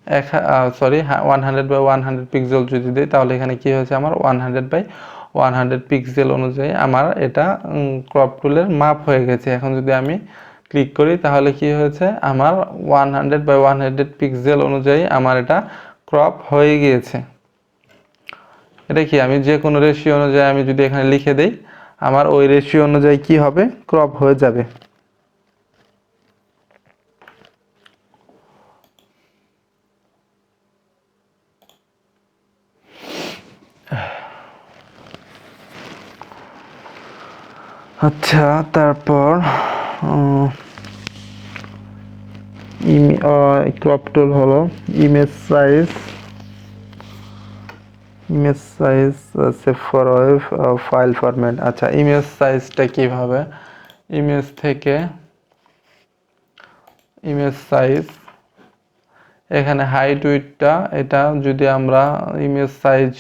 100 বাই 100 পিক্সেল যদি দিই, তাহলে এখানে কি হয়েছে, আমার 100 বাই 100 পিক্সেল অনুযায়ী আমার এটা ক্রপ টুলের মাপ হয়ে গেছে। এখন যদি আমি ক্লিক করি তাহলে কি হয়েছে, আমার 100 বাই 100 পিক্সেল অনুযায়ী আমার এটা ক্রপ হয়ে গিয়েছে। এটা কি, আমি যে কোনো রেশিও অনুযায়ী আমি যদি এখানে লিখে দেই, আমার ওই রেশিও অনুযায়ী কি হবে, ক্রপ হয়ে যাবে। আচ্ছা, তারপর ক্রপ টুল হলো image size save for web file format. আচ্ছা, ইমেজ সাইজটা কিভাবে, ইমেজ থেকে ইমেজ সাইজ, এখানে হাইট উইডথটা, এটা যদি আমরা ইমেজ সাইজ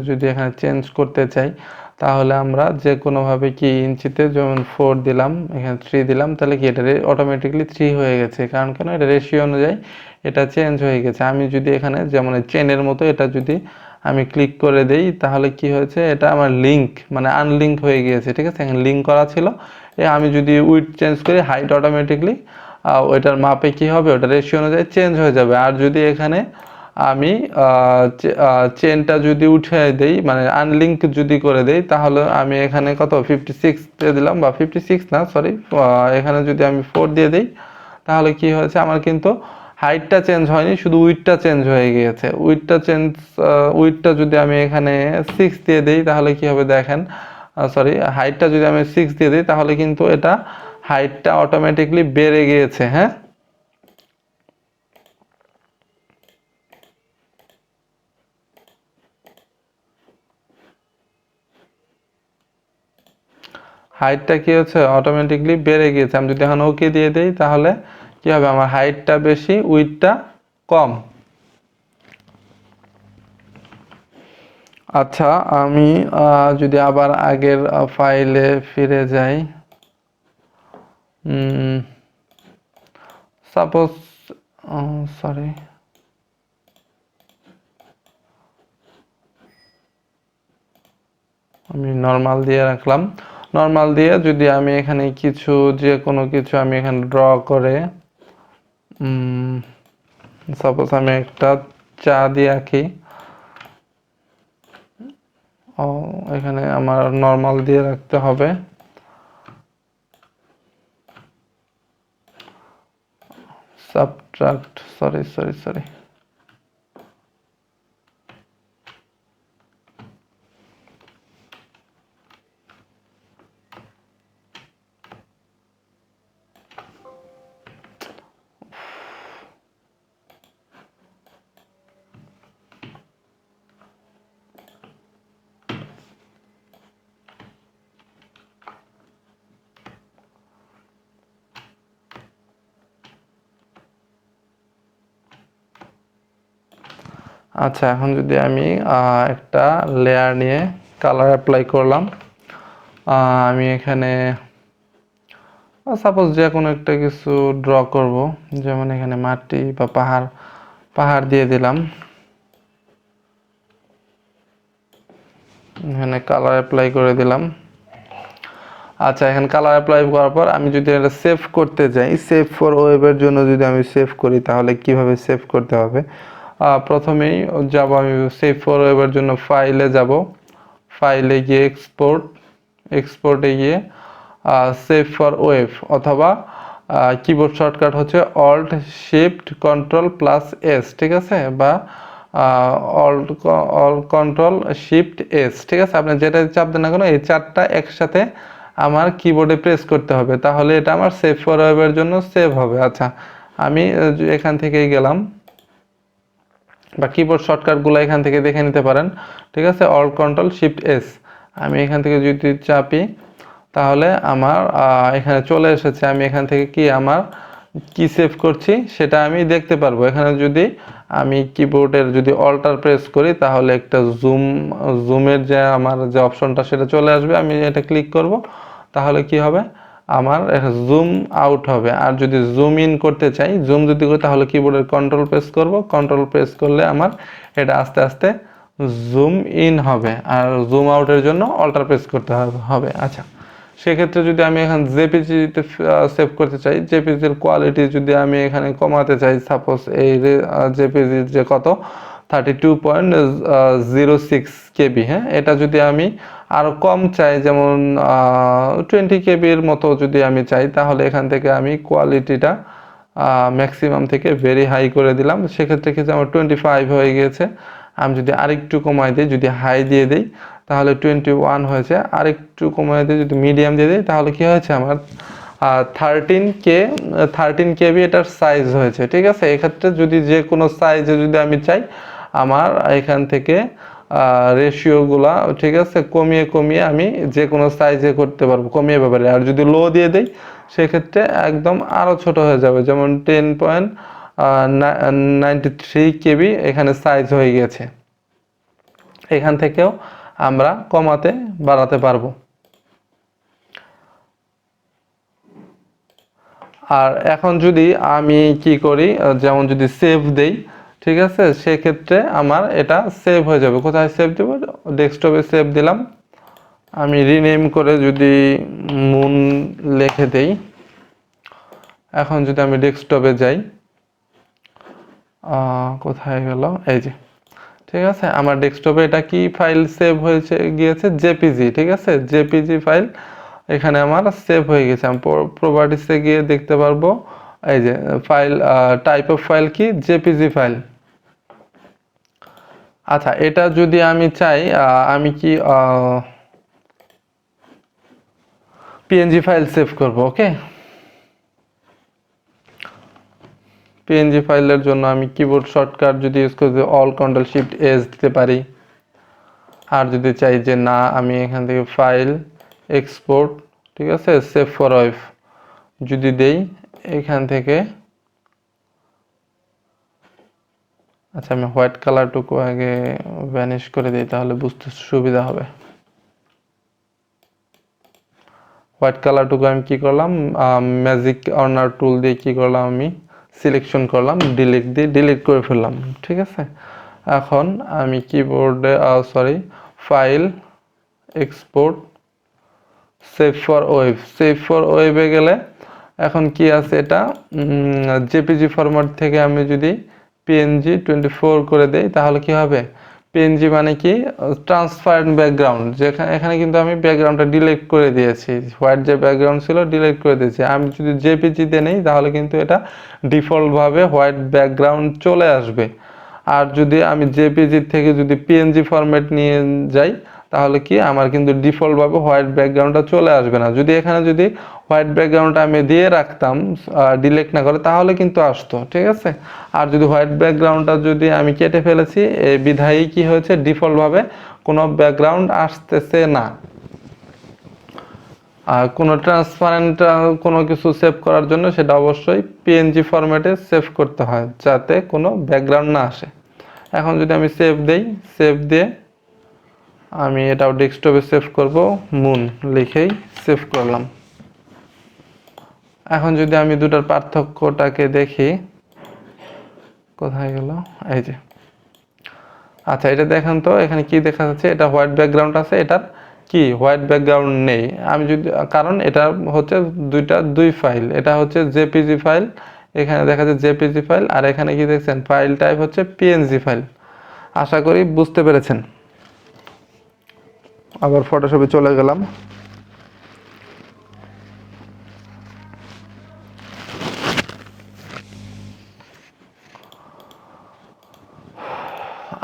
যদি এখানে চেঞ্জ করতে চাই তাহলে আমরা যে কোনোভাবে কি ইঞ্চিতে, যেমন 4 দিলাম, এখানে 3 দিলাম, তাহলে কি এটা অটোমেটিকলি 3 হয়ে গেছে। কারণ কেন, এটা রেশিও অনুযায়ী এটা চেঞ্জ হয়ে গেছে। আমি যদি এখানে যেমন চেনের মতো এটা যদি আমি ক্লিক করে দেই তাহলে কি হয়েছে, এটা আমার লিঙ্ক মানে আনলিঙ্ক হয়ে গিয়েছে। ঠিক আছে, এখানে লিঙ্ক করা ছিল, আমি যদি উইডথ চেঞ্জ করি হাইট অটোমেটিকলি ওইটার মাপে কি হবে, ওটা রেশিও অনুযায়ী চেঞ্জ হয়ে যাবে। আর যদি এখানে আমি চেনটা যদি উঠে দেই মানে আনলিঙ্ক যদি করে দেই তাহলে আমি এখানে কত 56 দিয়ে দিলাম, বা 56 না সরি, এখানে যদি আমি 4 দিয়ে দিই তাহলে কি হয়েছে, আমার কিন্তু হাইটটা চেঞ্জ হয়নি, শুধু উইডথটা চেঞ্জ হয়ে গিয়েছে। উইডথটা যদি আমি এখানে 6 দিয়ে দিই তাহলে কি হবে দেখেন, সরি, হাইটটা যদি আমি 6 দিয়ে দিই তাহলে কিন্তু এটা হাইটটা অটোমেটিকলি বেড়ে গিয়েছে। হ্যাঁ, হাইটটা কি হচ্ছে, অটোমেটিকলি বেড়ে গিয়েছে। আমি যদি এখন ওকে দিয়ে দিই তাহলে কি হবে, আমার হাইটটা বেশি, উইডথটা কম। আচ্ছা, আমি যদি আবার আগের ফাইলে ফিরে যাই, সাপোজ, সরি, আমি নর্মাল দিয়ে রাখলাম। নর্মাল দিয়ে যদি আমি এখানে কিছু, যে কোনো কিছু আমি এখানে ড্র করে, সাপোজ আমি একটা চা দিয়ে আঁকি, এখানে আমার নর্মাল দিয়ে রাখতে হবে। সাবট্রাক্ট, সরি, আচ্ছা, এখন যদি আমি একটা লেয়ার নিয়ে কালার অ্যাপ্লাই করলাম, আমি এখানে সাপোজ যে কোনো একটা কিছু ড্র করব, যেমন এখানে মাটি বা পাহাড় দিয়ে দিলাম, এখানে কালার অ্যাপ্লাই করে দিলাম। আচ্ছা, এখানে কালার অ্যাপ্লাই করার পর আমি যদি এটা সেভ করতে যাই, সেভ ফর ওয়েবের জন্য যদি আমি সেভ করি তাহলে কিভাবে সেভ করতে হবে, প্রথমেই যাব আমি সেভ ফর ওয়েবের জন্য ফাইলে যাব, ফাইলে গিয়ে এক্সপোর্টে গিয়ে সেভ ফর ওয়েব, অথবা কিবোর্ড শর্টকাট হচ্ছে alt shift control plus S, ঠিক আছে, বা অল্ট কন্ট্রোল শিফট এস, ঠিক আছে, আপনি যেটা চাপ দেন না কেন এই চারটা একসাথে আমার কিবোর্ডে প্রেস করতে হবে, তাহলে এটা আমার সেভ ফর ওয়েবের জন্য সেভ হবে। আচ্ছা, আমি এখান থেকেই গেলাম, বা কিবোর্ড শর্টকাটগুলো এখান থেকে দেখে নিতে পারেন, ঠিক আছে, অল্ট কন্ট্রোল শিফট এস, আমি এখান থেকে যদি চাপি তাহলে আমার এখানে চলে এসেছে। আমি এখান থেকে আমার কি সেভ করছি সেটা আমি দেখতে পারবো। এখানে যদি আমি কিবোর্ডের যদি অল্টার প্রেস করি তাহলে একটা জুমের যে আমার যে অপশনটা সেটা চলে আসবে, আমি এটা ক্লিক করব তাহলে কি হবে, আমার জুম আউট হবে। আর যদি জুম ইন করতে চাই, জুম যদি করি তাহলে কিবোর্ডের কন্ট্রোল প্রেস করব, কন্ট্রোল প্রেস করলে আমার এটা আস্তে আস্তে জুম ইন হবে, আর জুম আউটের জন্য অল্টার প্রেস করতে হবে। আচ্ছা, সেক্ষেত্রে যদি আমি এখানে জেপিজিতে সেভ করতে চাই, জেপিজির কোয়ালিটি যদি আমি এখানে কমাতে চাই, সাপোজ এই জেপিজির যে কত 32.06 কেবি, হ্যাঁ, এটা যদি আমি আরও কম চাই, যেমন 20 কেবির মতো যদি আমি চাই, তাহলে এখান থেকে আমি কোয়ালিটিটা ম্যাক্সিমাম থেকে ভেরি হাই করে দিলাম। সেক্ষেত্রে কিন্তু আমার 25 হয়ে গিয়েছে। আমি যদি আরেকটু কমাই দিই, যদি হাই দিয়ে দিই তাহলে 21 হয়েছে। আর একটু কমিয়ে দিয়ে যদি মিডিয়াম দিয়ে দিই তাহলে কি হয়েছে আমার 13 কেবি এটার সাইজ হয়েছে। ঠিক আছে, এক্ষেত্রে যদি যে কোনো সাইজে যদি আমি চাই আমার এখান থেকে রেশিওগুলা ঠিক আছে কমিয়ে কমিয়ে আমি যে কোনো সাইজে করতে পারবো, কমিয়ে ব্যাপারে। আর যদি লো দিয়ে দেই সেক্ষেত্রে একদম আরও ছোট হয়ে যাবে, যেমন 10.93 কেবি এখানে সাইজ হয়ে গেছে। এখান থেকেও আমরা কমাতে বাড়াতে পারবো। আর এখন যদি আমি কি করি, যেমন যদি সেভ দেই, ঠিক আছে, সেক্ষেত্রে আমার এটা সেভ হয়ে যাবে। কোথায় সেভ দেব? ডেস্কটপে সেভ দিলাম। আমি রিনেম করে যদি মুন লিখে দেই, এখন যদি আমি ডেস্কটপে যাই, কোথায় গেল, এই যে, ঠিক আছে, আমার ডেস্কটপে এটা কি ফাইল সেভ হয়েছে গিয়েছে, জেপিজি। ঠিক আছে, জেপিজি ফাইল এখানে আমার সেভ হয়ে গেছে। আমি প্রপার্টিসে গিয়ে দেখতে পারবো, এই যে ফাইল, টাইপ অফ ফাইল কি, জেপিজি ফাইল। আচ্ছা, এটা যদি আমি চাই আমি কি পিএনজি ফাইল সেভ করব। ওকে, পিএনজি ফাইলের জন্য আমি কিবোর্ড শর্টকাট যদি ইউজ করি, অল কন্ট্রোল শিফট এস দিতে পারি। আর যদি চাই যে না, আমি এখান থেকে ফাইল এক্সপোর্ট, ঠিক আছে, সেভ ফর ওয়েব যদি দেই এখান থেকে, আচ্ছা আমি হোয়াইট কালারটুকু আগে ভ্যানিশ করে দিই তাহলে বুঝতে সুবিধা হবে। হোয়াইট কালারটুকু আমি কি করলাম, ম্যাজিক অর্নার টুল দিয়ে কি করলাম, আমি সিলেকশন করলাম, ডিলিট দিয়ে ডিলিট করে ফেললাম। ঠিক আছে, এখন আমি কিবোর্ডে file export save for web, save for ওয়েবে গেলে এখন কি আছে, এটা জেপিজি ফরম্যাট থেকে আমি যদি পিএনজি 24 করে দেই তাহলে কি হবে, পিএনজি মানে কি, ট্রান্সপারেন্ট ব্যাকগ্রাউন্ড, যেখানে এখানে কিন্তু আমি ব্যাকগ্রাউন্ডটা ডিলিট করে দিয়েছি, হোয়াইট যে ব্যাকগ্রাউন্ড ছিল ডিলিট করে দিয়েছি। আমি যদি জেপিজিতে নেই তাহলে কিন্তু এটা ডিফল্টভাবে হোয়াইট ব্যাকগ্রাউন্ড চলে আসবে। আর যদি আমি জেপিজি থেকে যদি পিএনজি ফরম্যাট নিয়ে যাই তাহলে কি আমার কিন্তু ডিফল্টভাবে হোয়াইট ব্যাকগ্রাউন্ডটা চলে আসবে না। যদি এখানে যদি হোয়াইট ব্যাকগ্রাউন্ডটা আমি দিয়ে রাখতাম ডিলিট না করে তাহলে কিন্তু আসতো। ঠিক আছে, আর যদি হোয়াইট ব্যাকগ্রাউন্ডটা যদি আমি কেটে ফেলেছি এই বিধায়ী কি হয়েছে, ডিফল্টভাবে কোনো ব্যাকগ্রাউন্ড আসতেছে না। আর কোনো ট্রান্সপারেন্ট কোনো কিছু সেভ করার জন্য সেটা অবশ্যই পিএনজি ফরম্যাটে সেভ করতে হয় যাতে কোনো ব্যাকগ্রাউন্ড না আসে। এখন যদি আমি সেভ দেই, সেভ দিয়ে আমি এটাও ডেস্কটপে সেভ করব, মুন লিখেই সেভ করলাম। এখন যদি আমি দুটার পার্থক্যটাকে দেখি, কোথায় গেল, এই যে, আচ্ছা এটা দেখেন তো এখানে কি দেখা যাচ্ছে, এটা হোয়াইট ব্যাকগ্রাউন্ড আছে, এটার কি হোয়াইট ব্যাকগ্রাউন্ড নেই। আমি যদি, কারণ এটা হচ্ছে দুই ফাইল, এটা হচ্ছে জেপিজি ফাইল, এখানে দেখা যাচ্ছে জেপিজি ফাইল, আর এখানে কি দেখছেন ফাইল টাইপ হচ্ছে পিএনজি ফাইল। আশা করি বুঝতে পেরেছেন। আবার ফটোশপে চলে গেলাম।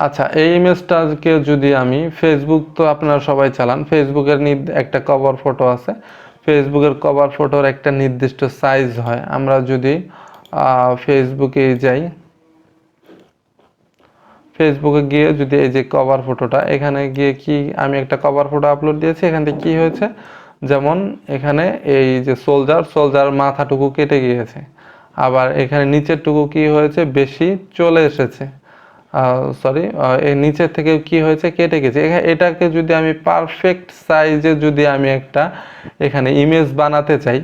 আচ্ছা, এই ইমেজটাকে যদি আমি ফেসবুক, তো আপনারা সবাই চালান, ফেসবুকের একটা কভার ফটো আছে, ফেসবুকের কভার ফটোর একটা নির্দিষ্ট সাইজ হয়। আমরা যদি ফেসবুকে যাই, ফেসবুকে গিয়ে যদি এই যে কভার ফটোটা, এখানে গিয়ে কি আমি একটা কভার ফটো আপলোড দিয়েছি, এখান থেকে কি হয়েছে, যেমন এখানে এই যে সোলজার মাথাটুকু কেটে গিয়েছে, আবার এখানে নিচের টুকু কি হয়েছে, বেশি চলে এসেছে, এই নিচের থেকে কি হয়েছে, কেটে গেছে। এটাকে যদি আমি পারফেক্ট সাইজে যদি আমি একটা এখানে ইমেজ বানাতে চাই,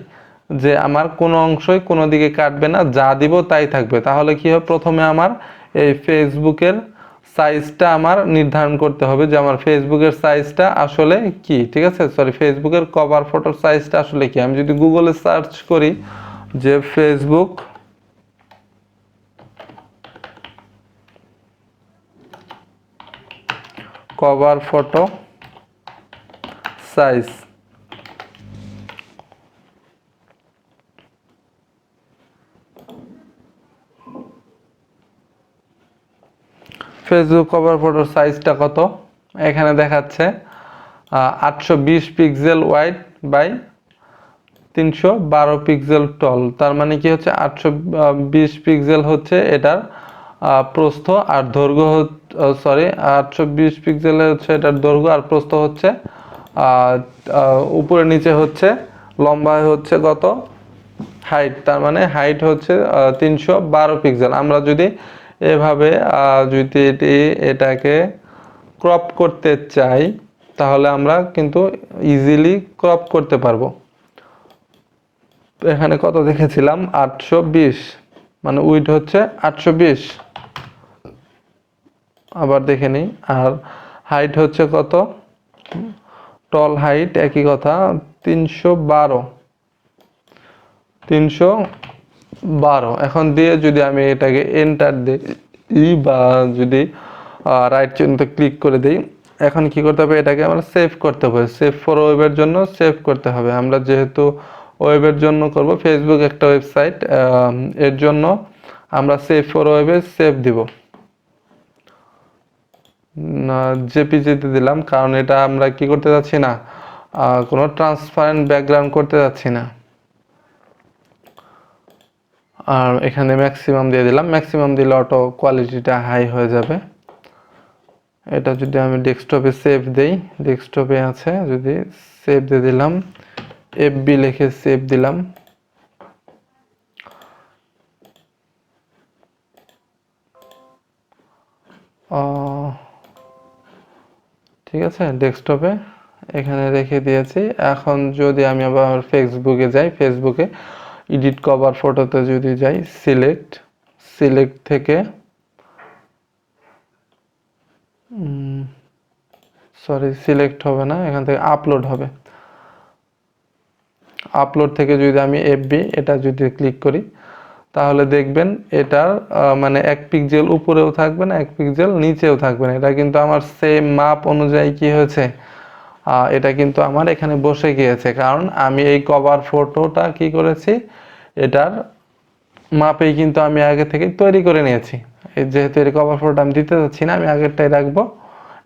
যে আমার কোনো অংশই কোনো দিকে কাটবে না, যা দিব তাই থাকবে, তাহলে কি হবে, প্রথমে আমার এই ফেসবুকের সাইজটা আমার নির্ধারণ করতে হবে যে আমার ফেসবুকের সাইজটা আসলে কি। ঠিক আছে, ফেসবুকের কভার ফটোর সাইজটা আসলে কি। আমি যদি গুগলে সার্চ করি যে Facebook cover photo size, Facebook cover ফটোর সাইজটা কত, এখানে দেখাচ্ছে 820 পিক্সেল ওয়াইড বাই 312 পিক্সেল টল। তার মানে কি হচ্ছে 820 পিক্সেল হচ্ছে এটার প্রস্থ, আর দৈর্ঘ্য 820 পিক্সেল হচ্ছে এটার দৈর্ঘ্য, আর প্রস্থ হচ্ছে উপরে নিচে হচ্ছে লম্বা হচ্ছে কত হাইট, তার মানে হাইট হচ্ছে 312 পিক্সেল। আমরা যদি এভাবে যদি এটাকে ক্রপ করতে চাই তাহলে আমরা কিন্তু ইজিলি ক্রপ করতে পারবো। এখানে কত দেখেছিলাম 820, মানে উইডথ হচ্ছে 820, আবার দেখে নিই। আর হাইট হচ্ছে কত, টল হাইট একই কথা 312। এখন দিয়ে যদি আমি এটাকে এন্টার দিই বা যদি রাইট চিহ্নতে ক্লিক করে দিই, এখন কি করতে হবে, এটাকে আমরা সেভ করতে হবে। সেভ ফর ওয়েবের জন্য সেভ করতে হবে। আমরা যেহেতু ওয়েবের জন্য করব, ফেসবুক একটা ওয়েবসাইট, এর জন্য আমরা সেভ ফর ওয়েবে সেভ দিব না, জেপিজিতে দিলাম, কারণ এটা আমরা কি করতে যাচ্ছি না, কোনো ট্রান্সপারেন্ট ব্যাকগ্রাউন্ড করতে যাচ্ছি না। আর এখানে ম্যাক্সিমাম দিয়ে দিলাম, ম্যাক্সিমাম দিলে অটো কোয়ালিটিটা হাই হয়ে যাবে। এটা যদি আমি ডেস্কটপে সেভ দেই, ডেস্কটপে আছে, যদি সেভ দিয়ে দিলাম, এফবি লিখে সেভ দিলাম, ঠিক আছে, ডেস্কটপে এখানে রেখে দিয়েছি। এখন যদি আমি আবার ফেসবুকে যাই, ফেসবুকে এডিট কভার ফটোতে যদি যাই, সিলেক্ট থেকে সিলেক্ট হবে না, এখান থেকে আপলোড হবে। আপলোড থেকে যদি আমি এফবি এটা যদি ক্লিক করি তাহলে দেখবেন এটার মানে 1 পিক্সেল উপরেও থাকবে না, 1 পিক্সেল নিচেও থাকবে না। এটা কিন্তু আমার সেম মাপ অনুযায়ী কি হয়েছে, এটা কিন্তু আমার এখানে বসে গিয়েছে, কারণ আমি এই কভার ফটোটা কি করেছি, এটার মাপেই কিন্তু আমি আগে থেকে তৈরি করে নিয়েছি। যেহেতু এর কভার ফটোটা আমি দিতে যাচ্ছি না, আমি আগেরটাই রাখবো,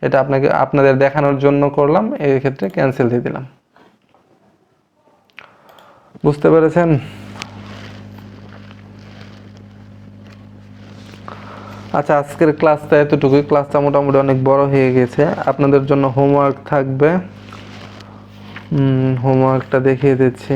এটা আপনাদের দেখানোর জন্য করলাম, এই ক্ষেত্রে ক্যান্সেল দিয়ে দিলাম। বুঝতে পেরেছেন? আচ্ছা, আজকের ক্লাসটা এতটুকুই। ক্লাসটা মোটামুটি অনেক বড় হয়ে গেছে। আপনাদের জন্য হোমওয়ার্ক থাকবে, হোমওয়ার্কটা দেখিয়ে দিচ্ছি।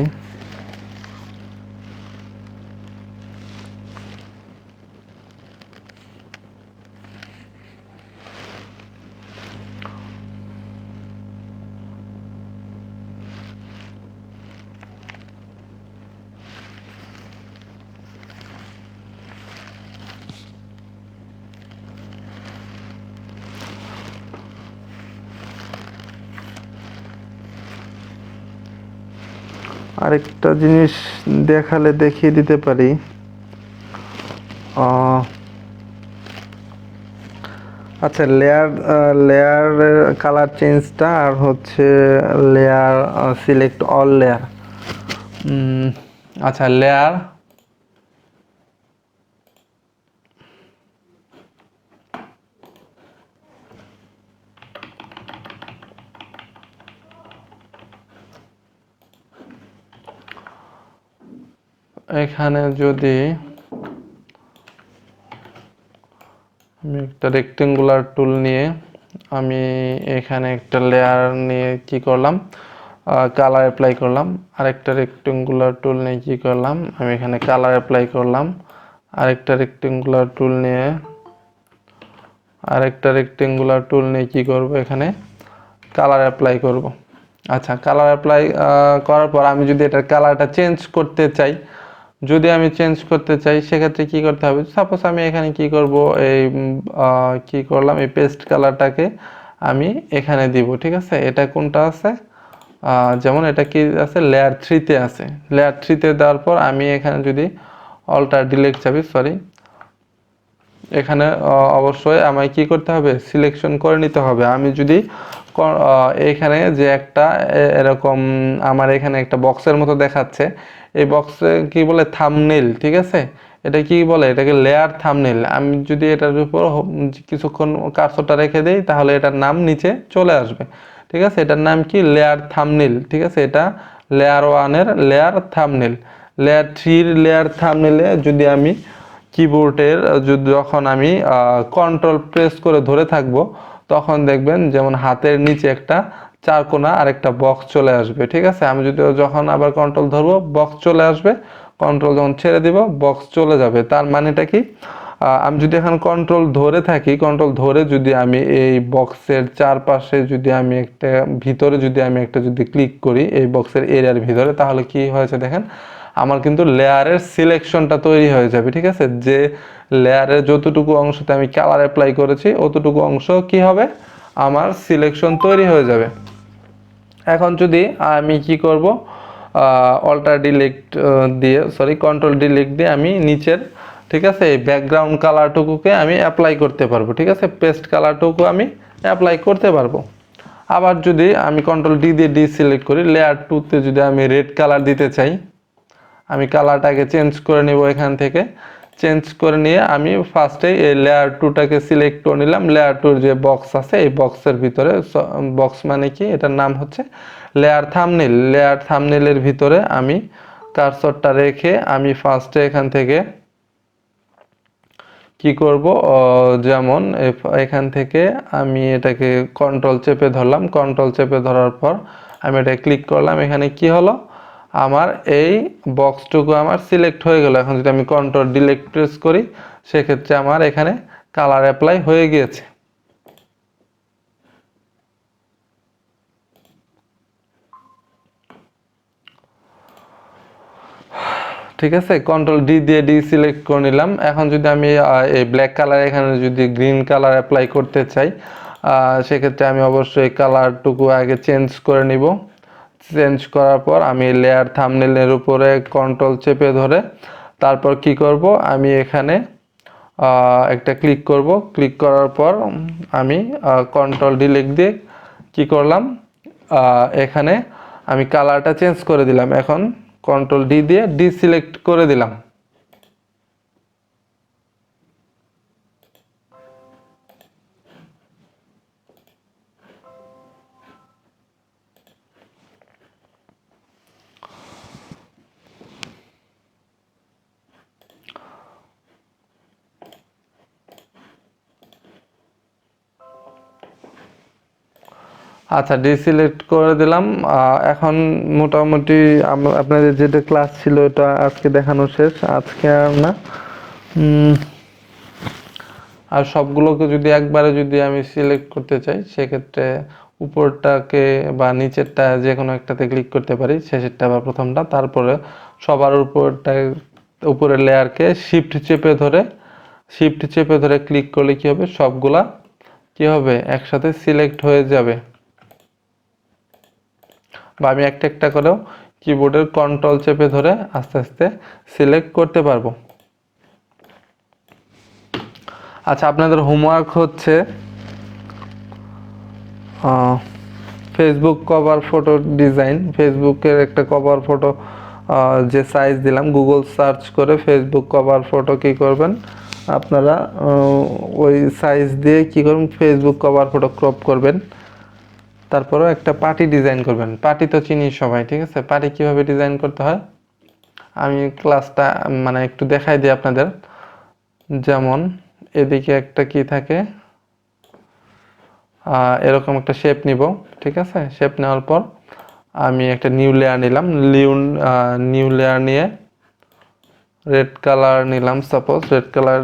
আরেকটা জিনিস দেখালে দেখিয়ে দিতে পারি। আচ্ছা, লেয়ারের কালার চেঞ্জটা, আর হচ্ছে লেয়ার সিলেক্ট অল লেয়ার। আচ্ছা, লেয়ার এখানে যদি আমি একটা রেক্টেঙ্গুলার টুল নিয়ে আমি এখানে একটা লেয়ার নিয়ে কি করলাম, কালার অ্যাপ্লাই করলাম। আরেকটা রেক্টেঙ্গুলার টুল নিয়ে কি করলাম, আমি এখানে কালার অ্যাপ্লাই করলাম। আরেকটা রেক্টেঙ্গুলার টুল নিয়ে কি করব, এখানে কালার অ্যাপ্লাই করব। আচ্ছা, কালার অ্যাপ্লাই করার পর আমি যদি এটার কালারটা চেঞ্জ করতে চাই, সেক্ষেত্রে কি করতে হবে, সাপোজ আমি এখানে কি করব, কি করলাম, এই পেস্ট কালারটাকে আমি এখানে দিব। ঠিক আছে, এটা কোনটা আছে, যেমন এটা কি আছে, লেয়ার 3-তে আছে। লেয়ার 3-তে দেওয়ার পর আমি এখানে যদি অল্টার ডিলিট চাবি, এখানে অবশ্যই আমায় কি করতে হবে, সিলেকশন করে নিতে হবে। আমি যদি এখানে যে একটা এরকম আমার এখানে একটা বক্সের মতো দেখাচ্ছে, এই বক্সে কি বলে, থাম্বনেইল। ঠিক আছে, এটা কি বলে, এটাকে লেয়ার থাম্বনেইল। আমি যদি এটার উপর কিছুক্ষণ কার্সরটা রেখে দেই তাহলে এটার নাম নিচে চলে আসবে। ঠিক আছে, এটার নাম কি লেয়ার থাম্বনেল। ঠিক আছে, এটা লেয়ার 1-এর লেয়ার থাম্বনেল। লেয়ার 3-র লেয়ার থাম্বনেলে যদি আমি কিবোর্ডের যখন আমি কন্ট্রোল প্রেস করে ধরে থাকবো, তখন দেখবেন যেমন হাতের নিচে একটা চারকোনা আর একটা বক্স চলে আসবে। ঠিক আছে, আমি যদি যখন আবার কন্ট্রোল ধরবো বক্স চলে আসবে, কন্ট্রোল যখন ছেড়ে দিব বক্স চলে যাবে। তার মানেটা কি, আমি যদি এখন কন্ট্রোল ধরে থাকি, কন্ট্রোল ধরে যদি আমি এই বক্সের চারপাশে যদি আমি একটা ভিতরে যদি আমি একটা যদি ক্লিক করি এই বক্সের এরিয়ার ভিতরে, তাহলে কি হয়েছে দেখেন, আমার কিন্তু লেয়ারের সিলেকশনটা তৈরি হয়ে যাবে। ঠিক আছে, যে লেয়ারের যতটুকু অংশতে আমি কালার অ্যাপ্লাই করেছি অতটুকু অংশ কি হবে, আমার সিলেকশন তৈরি হয়ে যাবে। এখন যদি আমি কি করব, অল্টার ডিলিট দিয়ে কন্ট্রোল ডিলিট দিয়ে আমি নিচের, ঠিক আছে, এই ব্যাকগ্রাউন্ড কালারটুকুকে আমি অ্যাপ্লাই করতে পারবো। ঠিক আছে, পেস্ট কালারটুকু আমি অ্যাপ্লাই করতে পারবো। আবার যদি আমি কন্ট্রোল ডি দিয়ে সিলেক্ট করি, লেয়ার 2-তে যদি আমি রেড কালার দিতে চাই, আমি কালারটাকে চেঞ্জ করে নিব। এখান থেকে চেঞ্জ করে নিয়ে আমি ফার্স্টে এই লেয়ার 2টাকে সিলেক্ট করে নিলাম। লেয়ার 2-র যে বক্স আছে এই বক্সের ভিতরে, বক্স মানে কি, এটার নাম হচ্ছে লেয়ার থাম্বনেল। লেয়ার থাম্বনেলের ভিতরে আমি কার্সরটা রেখে আমি ফার্স্টে এখান থেকে কি করব, যেমন এখান থেকে আমি এটাকে কন্ট্রোল চেপে ধরলাম। কন্ট্রোল চেপে ধরার পর আমি এটা ক্লিক করলাম। এখানে কি হলো, আমার এই বক্সটুকু আমার সিলেক্ট হয়ে গেল। এখন যদি আমি কন্ট্রোল ডিলিট প্রেস করি, সেক্ষেত্রে আমার এখানে কালার অ্যাপ্লাই হয়ে গিয়েছে। ঠিক আছে, কন্ট্রোল ডি দিয়ে সিলেক্ট করে নিলাম। এখন যদি আমি এই ব্ল্যাক কালার এখানে যদি গ্রিন কালার অ্যাপ্লাই করতে চাই, সেক্ষেত্রে আমি অবশ্যই কালারটুকু আগে চেঞ্জ করে নিব। চেঞ্জ করার পর আমি লেয়ার থাম্বনেলের উপরে কন্ট্রোল চেপে ধরে তারপর কি করব, আমি এখানে একটা ক্লিক করব। ক্লিক করার পর আমি কন্ট্রোল ডিলিট দিয়ে কি করলাম, এখানে আমি কালারটা চেঞ্জ করে দিলাম। এখন কন্ট্রোল ডি দিয়ে সিলেক্ট করে দিলাম। আচ্ছা, ডিসিলেক্ট করে দিলাম। এখন মোটামুটি আপনাদের যেটা ক্লাস ছিল এটা আজকে দেখানো শেষ। আজকে আর না, আর সবগুলোকে যদি একবারে যদি আমি সিলেক্ট করতে চাই, সেক্ষেত্রে উপরটাকে বা নিচেরটা যে কোনো একটাতে ক্লিক করতে পারি, শেষেরটা বা প্রথমটা। তারপরে সবার উপরের লেয়ারকে শিফট চেপে ধরে ক্লিক করলে কি হবে, সবগুলা কি হবে, একসাথে সিলেক্ট হয়ে যাবে। বা আমি একটা একটা করেও কিবোর্ডের কন্ট্রোল চেপে ধরে আস্তে আস্তে সিলেক্ট করতে পারবো। আচ্ছা, আপনাদের হোমওয়ার্ক হচ্ছে ফেসবুক কভার ফটো ডিজাইন। ফেসবুকের একটা কভার ফটো যে সাইজ দিলাম, গুগল সার্চ করে ফেসবুক কভার ফটো কি করবেন আপনারা, ওই সাইজ দিয়ে কি করবেন, ফেসবুক কভার ফটো ক্রপ করবেন। তারপরে একটা পার্টি ডিজাইন করবেন। পার্টি তো চিনি সবাই, ঠিক আছে, পার্টি কিভাবে ডিজাইন করতে হয় আমি ক্লাসটা মানে একটু দেখাই দিই আপনাদের। যেমন এদিকে একটা কি থাকে, এরকম একটা শেপ নিব। ঠিক আছে, শেপ নেওয়ার পর আমি একটা নিউ লেয়ার নিলাম। নিউ লেয়ার নিয়ে রেড কালার নিলাম, সাপোজ রেড কালার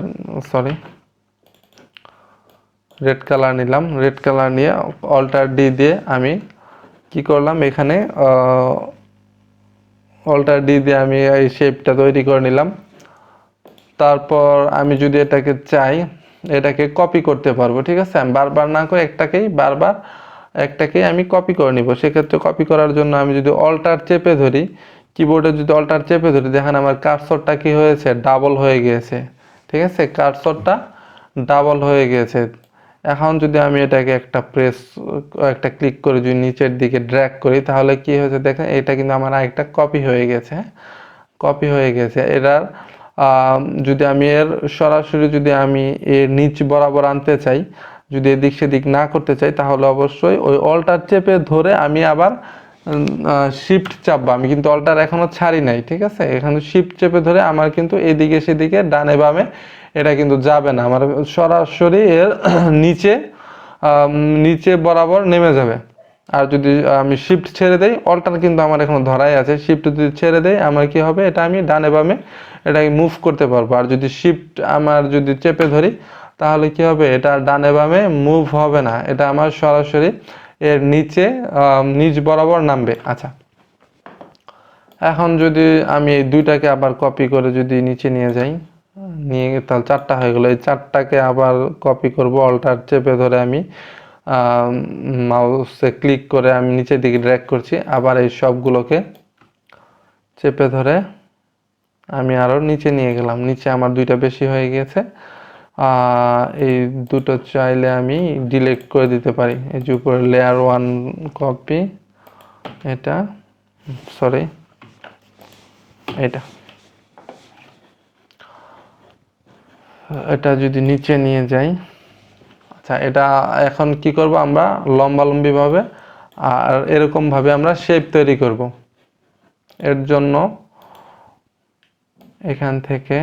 নিলাম। রেড কালার নিয়ে অল্টার ডি দিয়ে আমি কি করলাম, এখানে অল্টার ডি দিয়ে আমি এই শেপটা তৈরি করে নিলাম। তারপর আমি যদি এটাকে চাই, এটাকে কপি করতে পারবো। ঠিক আছে, আমি বারবার না করে একটাকেই আমি কপি করে নিব। সেক্ষেত্রে কপি করার জন্য আমি যদি অল্টার চেপে ধরি, কিবোর্ডে যদি অল্টার চেপে ধরি, দেখেন আমার কার্সরটা কি হয়েছে, ডাবল হয়ে গিয়েছে। ঠিক আছে, কার্সরটা ডাবল হয়ে গিয়েছে। এখন যদি আমি এটাকে একটা ক্লিক করে যদি নিচের দিকে ড্র্যাগ করি, তাহলে কি হয়েছে দেখেন, এটা কিন্তু আমার আরেকটা কপি হয়ে গেছে। কপি হয়ে গেছে। এটার যদি আমি এর সরাসরি যদি আমি এর নিচ বরাবর আনতে চাই, যদি এদিক সেদিক না করতে চাই তাহলে অবশ্যই ওই অল্টার চেপে ধরে আমি আবার শিফট চাপবো। আমি কিন্তু অল্টার এখনো ছাড়ি নাই, ঠিক আছে? এখানে শিফট চেপে ধরে আমার কিন্তু এদিকে সেদিকে ডানে বামে এটা কিন্তু যাবে না, আমার সরাসরি এর নিচে নিচে বরাবর নেমে যাবে। আর যদি আমি শিফট ছেড়ে দেই, অল্টার কিন্তু আমার এখনো ধরাই আছে, শিফট যদি ছেড়ে দেই আমার কি হবে, এটা আমি ডানে বামে এটাকে মুভ করতে পারবো। আর যদি শিফট আমার যদি চেপে ধরি তাহলে কি হবে, এটা ডানে বামে মুভ হবে না, এটা আমার সরাসরি এর নিচে নিচ বরাবর নামবে। আচ্ছা, এখন যদি আমি এই দুইটাকে আবার কপি করে যদি নিচে নিয়ে যাই, নিয়ে তাহলে 4টা হয়ে গেল। এই 4টাকে আবার কপি করব, অল্টার চেপে ধরে আমি মাউসে ক্লিক করে আমি নিচের দিকে ড্র্যাগ করছি। আবার এই সবগুলোকে চেপে ধরে আমি আরও নিচে নিয়ে গেলাম, নিচে আমার 2টা বেশি হয়ে গেছে। এই দুটো চাইলে আমি ডিলিট করে দিতে পারি। এই যে উপরে লেয়ার 1 কপি, এটা সরি এটা যদি নিচে নিয়ে যাই, আচ্ছা এটা এখন কি করব, আমরা লম্বালম্বি ভাবে আর এরকম ভাবে আমরা শেপ তৈরি করব। এর জন্য এখান থেকে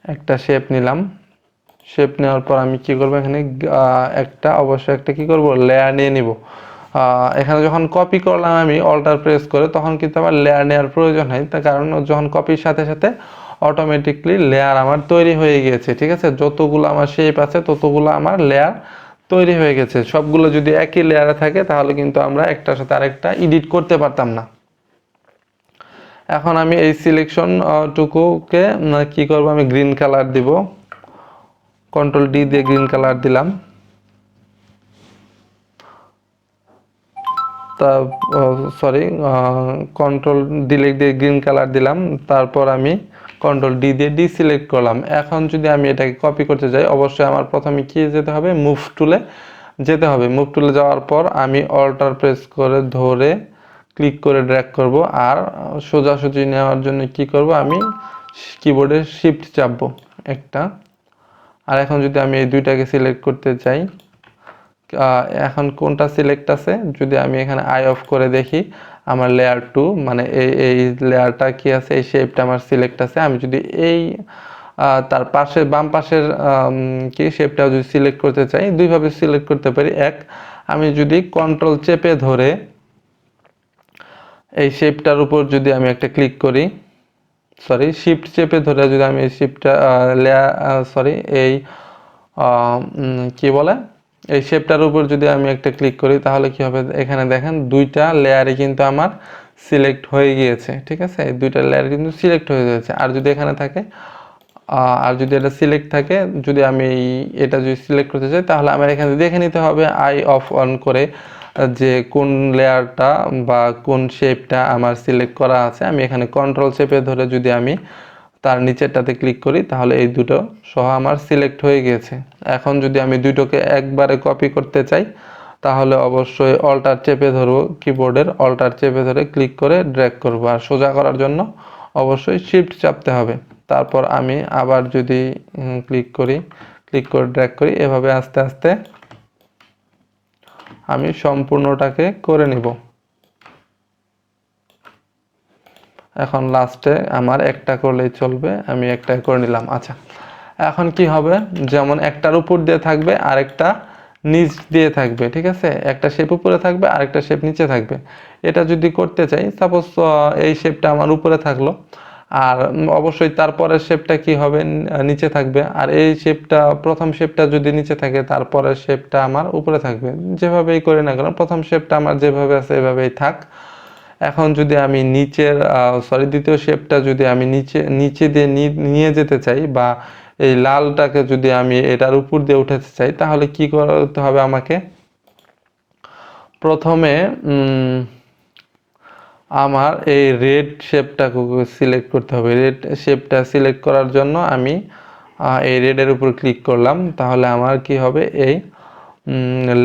একটা শেপ নিলাম, শেপ নেওয়ার পর আমি কি করব, এখানে অবশ্যই একটা কি করব, লেয়ার নিয়ে নিব। এখানে যখন কপি করলাম আমি অল্টার প্রেস করে, তখন কিন্তু আমার লেয়ার নেওয়ার প্রয়োজন হয়, তার কারণ যখন কপির সাথে সাথে অটোমেটিকলি লেয়ার আমার তৈরি হয়ে গিয়েছে, ঠিক আছে? যতগুলো আমার শেপ আছে ততগুলো আমার লেয়ার তৈরি হয়ে গেছে। সবগুলো যদি একই লেয়ারে থাকে তাহলে কিন্তু আমরা একটার সাথে আরেকটা এডিট করতে পারতাম না। এখন আমি এই সিলেকশন টুকুকে কি করব, আমি গ্রিন কালার দিব, কন্ট্রোল ডি দিয়ে গ্রিন কালার দিলাম। সরি, কন্ট্রোল ডিলিট দিয়ে গ্রিন কালার দিলাম, তারপর আমি কন্ট্রোল ডি দিয়ে ডিসিলেক্ট করলাম। এখন যদি আমি এটাকে কপি করতে যাই, অবশ্যই আমার প্রথমে কি যেতে হবে, মুভ টুলে যেতে হবে। মুভ টুলে যাওয়ার পর আমি অল্টার প্রেস করে ধরে ক্লিক করে ড্র্যাগ করব। আর সোজাসুজি নেওয়ার জন্য কি করব, আমি কিবোর্ডে শিফট চাপবো একটা। আর এখন যদি আমি এই দুইটাকে সিলেক্ট করতে চাই, এখন কোনটা সিলেক্ট আছে, যদি আমি এখানে আই অফ করে দেখি, আমার লেয়ার 2 মানে এই লেয়ারটা কি আছে, এই শেপটা আমার সিলেক্ট আছে। আমি যদি এই তার পাশে বাম পাশের কি শেপটা যদি সিলেক্ট করতে চাই, দুইভাবে সিলেক্ট করতে পারি। আমি যদি কন্ট্রোল চেপে ধরে এই শেপটার উপর যদি আমি একটা ক্লিক করি, সরি শিফট চেপে ধরে যদি আমি এই শিফটটা এই কি বলে, এই শেপটার উপর যদি আমি একটা ক্লিক করি তাহলে কি হবে, এখানে দেখেন দুইটা লেয়ারে কিন্তু আমার সিলেক্ট হয়ে গিয়েছে, ঠিক আছে? এই দুইটা লেয়ার কিন্তু সিলেক্ট হয়ে গেছে। আর যদি এখানে থাকে, আর যদি এটা সিলেক্ট থাকে, যদি আমি এটা যদি সিলেক্ট করতে চাই তাহলে আমার এখানে দেখে নিতে হবে আই অফ অন করে যে কোন লেয়ারটা বা কোন শেপটা আমার সিলেক্ট করা আছে। আমি এখানে কন্ট্রোল চেপে ধরে যদি আমি তার নিচেরটাতে ক্লিক করি তাহলে এই দুটো সহ আমার সিলেক্ট হয়ে গিয়েছে। এখন যদি আমি দুটোকে একবারে কপি করতে চাই তাহলে অবশ্যই অল্টার চেপে ধরবো, কিবোর্ডের অল্টার চেপে ধরে ক্লিক করে ড্র্যাগ করব। আর সোজা করার জন্য অবশ্যই শিফট চাপতে হবে। তারপর আমি আবার যদি ক্লিক করে ড্র্যাগ করি, এভাবে আস্তে আস্তে আমি সম্পূর্ণটাকে করে নিব। এখন লাস্টে আমার একটা করলেই চলবে, আমি একটা করে নিলাম। আচ্ছা, এখন কি হবে, যেমন একটার উপর দিয়ে থাকবে আর একটা নিচ দিয়ে থাকবে, ঠিক আছে? একটা শেপ উপরে থাকবে আর একটা শেপ নিচে থাকবে। এটা যদি করতে চাই, সাপোজ এই শেপটা আমার উপরে থাকলো, আর অবশ্যই তারপরের শেপটা কি হবে, নিচে থাকবে। আর এই শেপটা, প্রথম শেপটা যদি নিচে থাকে তারপরের শেপটা আমার উপরে থাকবে। যেভাবেই করি না কেন, প্রথম শেপটা আমার যেভাবে আছে এভাবেই থাক। এখন যদি আমি দ্বিতীয় শেপটা যদি আমি নিচে দিয়ে নিয়ে যেতে চাই, বা এই লালটাকে যদি আমি এটার উপর দিয়ে উঠাতে চাই, তাহলে কি করতে হবে, আমাকে প্রথমে আমার এই রেড শেপটাকে সিলেক্ট করতে হবে। রেড শেপটা সিলেক্ট করার জন্য আমি এই রেডের উপর ক্লিক করলাম, তাহলে আমার কি হবে, এই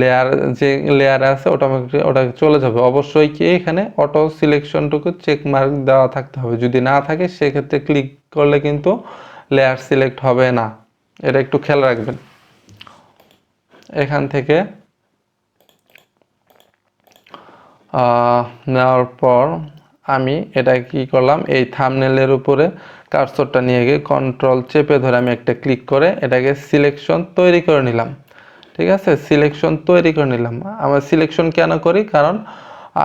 লেয়ার যে লেয়ার আছে অটোমেটিক ওটা চলে যাবে। অবশ্যই কি এখানে অটো সিলেকশনটুকু চেক মার্ক দেওয়া থাকতে হবে, যদি না থাকে সেক্ষেত্রে ক্লিক করলে কিন্তু লেয়ার সিলেক্ট হবে না। এটা একটু খেয়াল রাখবেন। এখান থেকে নেওয়ার পর আমি এটা কি করলাম, এই থাম্বনেলের উপরে কার্সরটা নিয়ে গিয়ে কন্ট্রোল চেপে ধরে আমি একটা ক্লিক করে এটাকে সিলেকশন তৈরি করে নিলাম। ঠিক আছে, সিলেকশন তৈরি করে নিলাম। আমরা সিলেকশন কেন করি, কারণ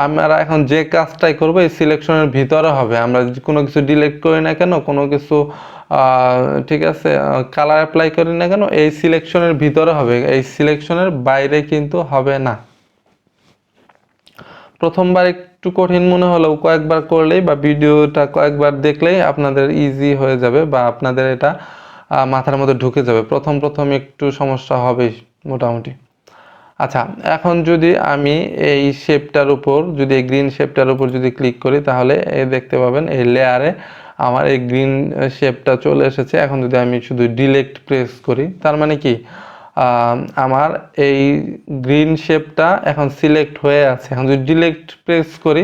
আমরা এখন যে কাজটাই করব এই সিলেকশনের ভিতরে হবে। আমরা কোনো কিছু ডিলিট করি না কেন, কোনো কিছু ঠিক আছে কালার অ্যাপ্লাই করি না কেন, এই সিলেকশনের ভিতরে হবে, এই সিলেকশনের বাইরে কিন্তু হবে না। প্রথমবার একটু কঠিন মনে হলেও কয়েকবার করলেই বা ভিডিওটা কয়েকবার দেখলেই আপনাদের ইজি হয়ে যাবে বা আপনাদের এটা মাথার মধ্যে ঢুকে যাবে। প্রথম একটু সমস্যা হবে মোটামুটি। আচ্ছা, এখন যদি আমি এই শেপটার উপর, যদি এই গ্রিন শেপটার উপর যদি ক্লিক করি, তাহলে দেখতে পাবেন এই লেয়ারে আমার এই গ্রিন শেপটা চলে এসেছে। এখন যদি আমি শুধু ডিলেট প্রেস করি, তার মানে কি আমার এই গ্রিন শেপটা এখন সিলেক্ট হয়ে আছে। এখন যদি ডিলেট প্রেস করি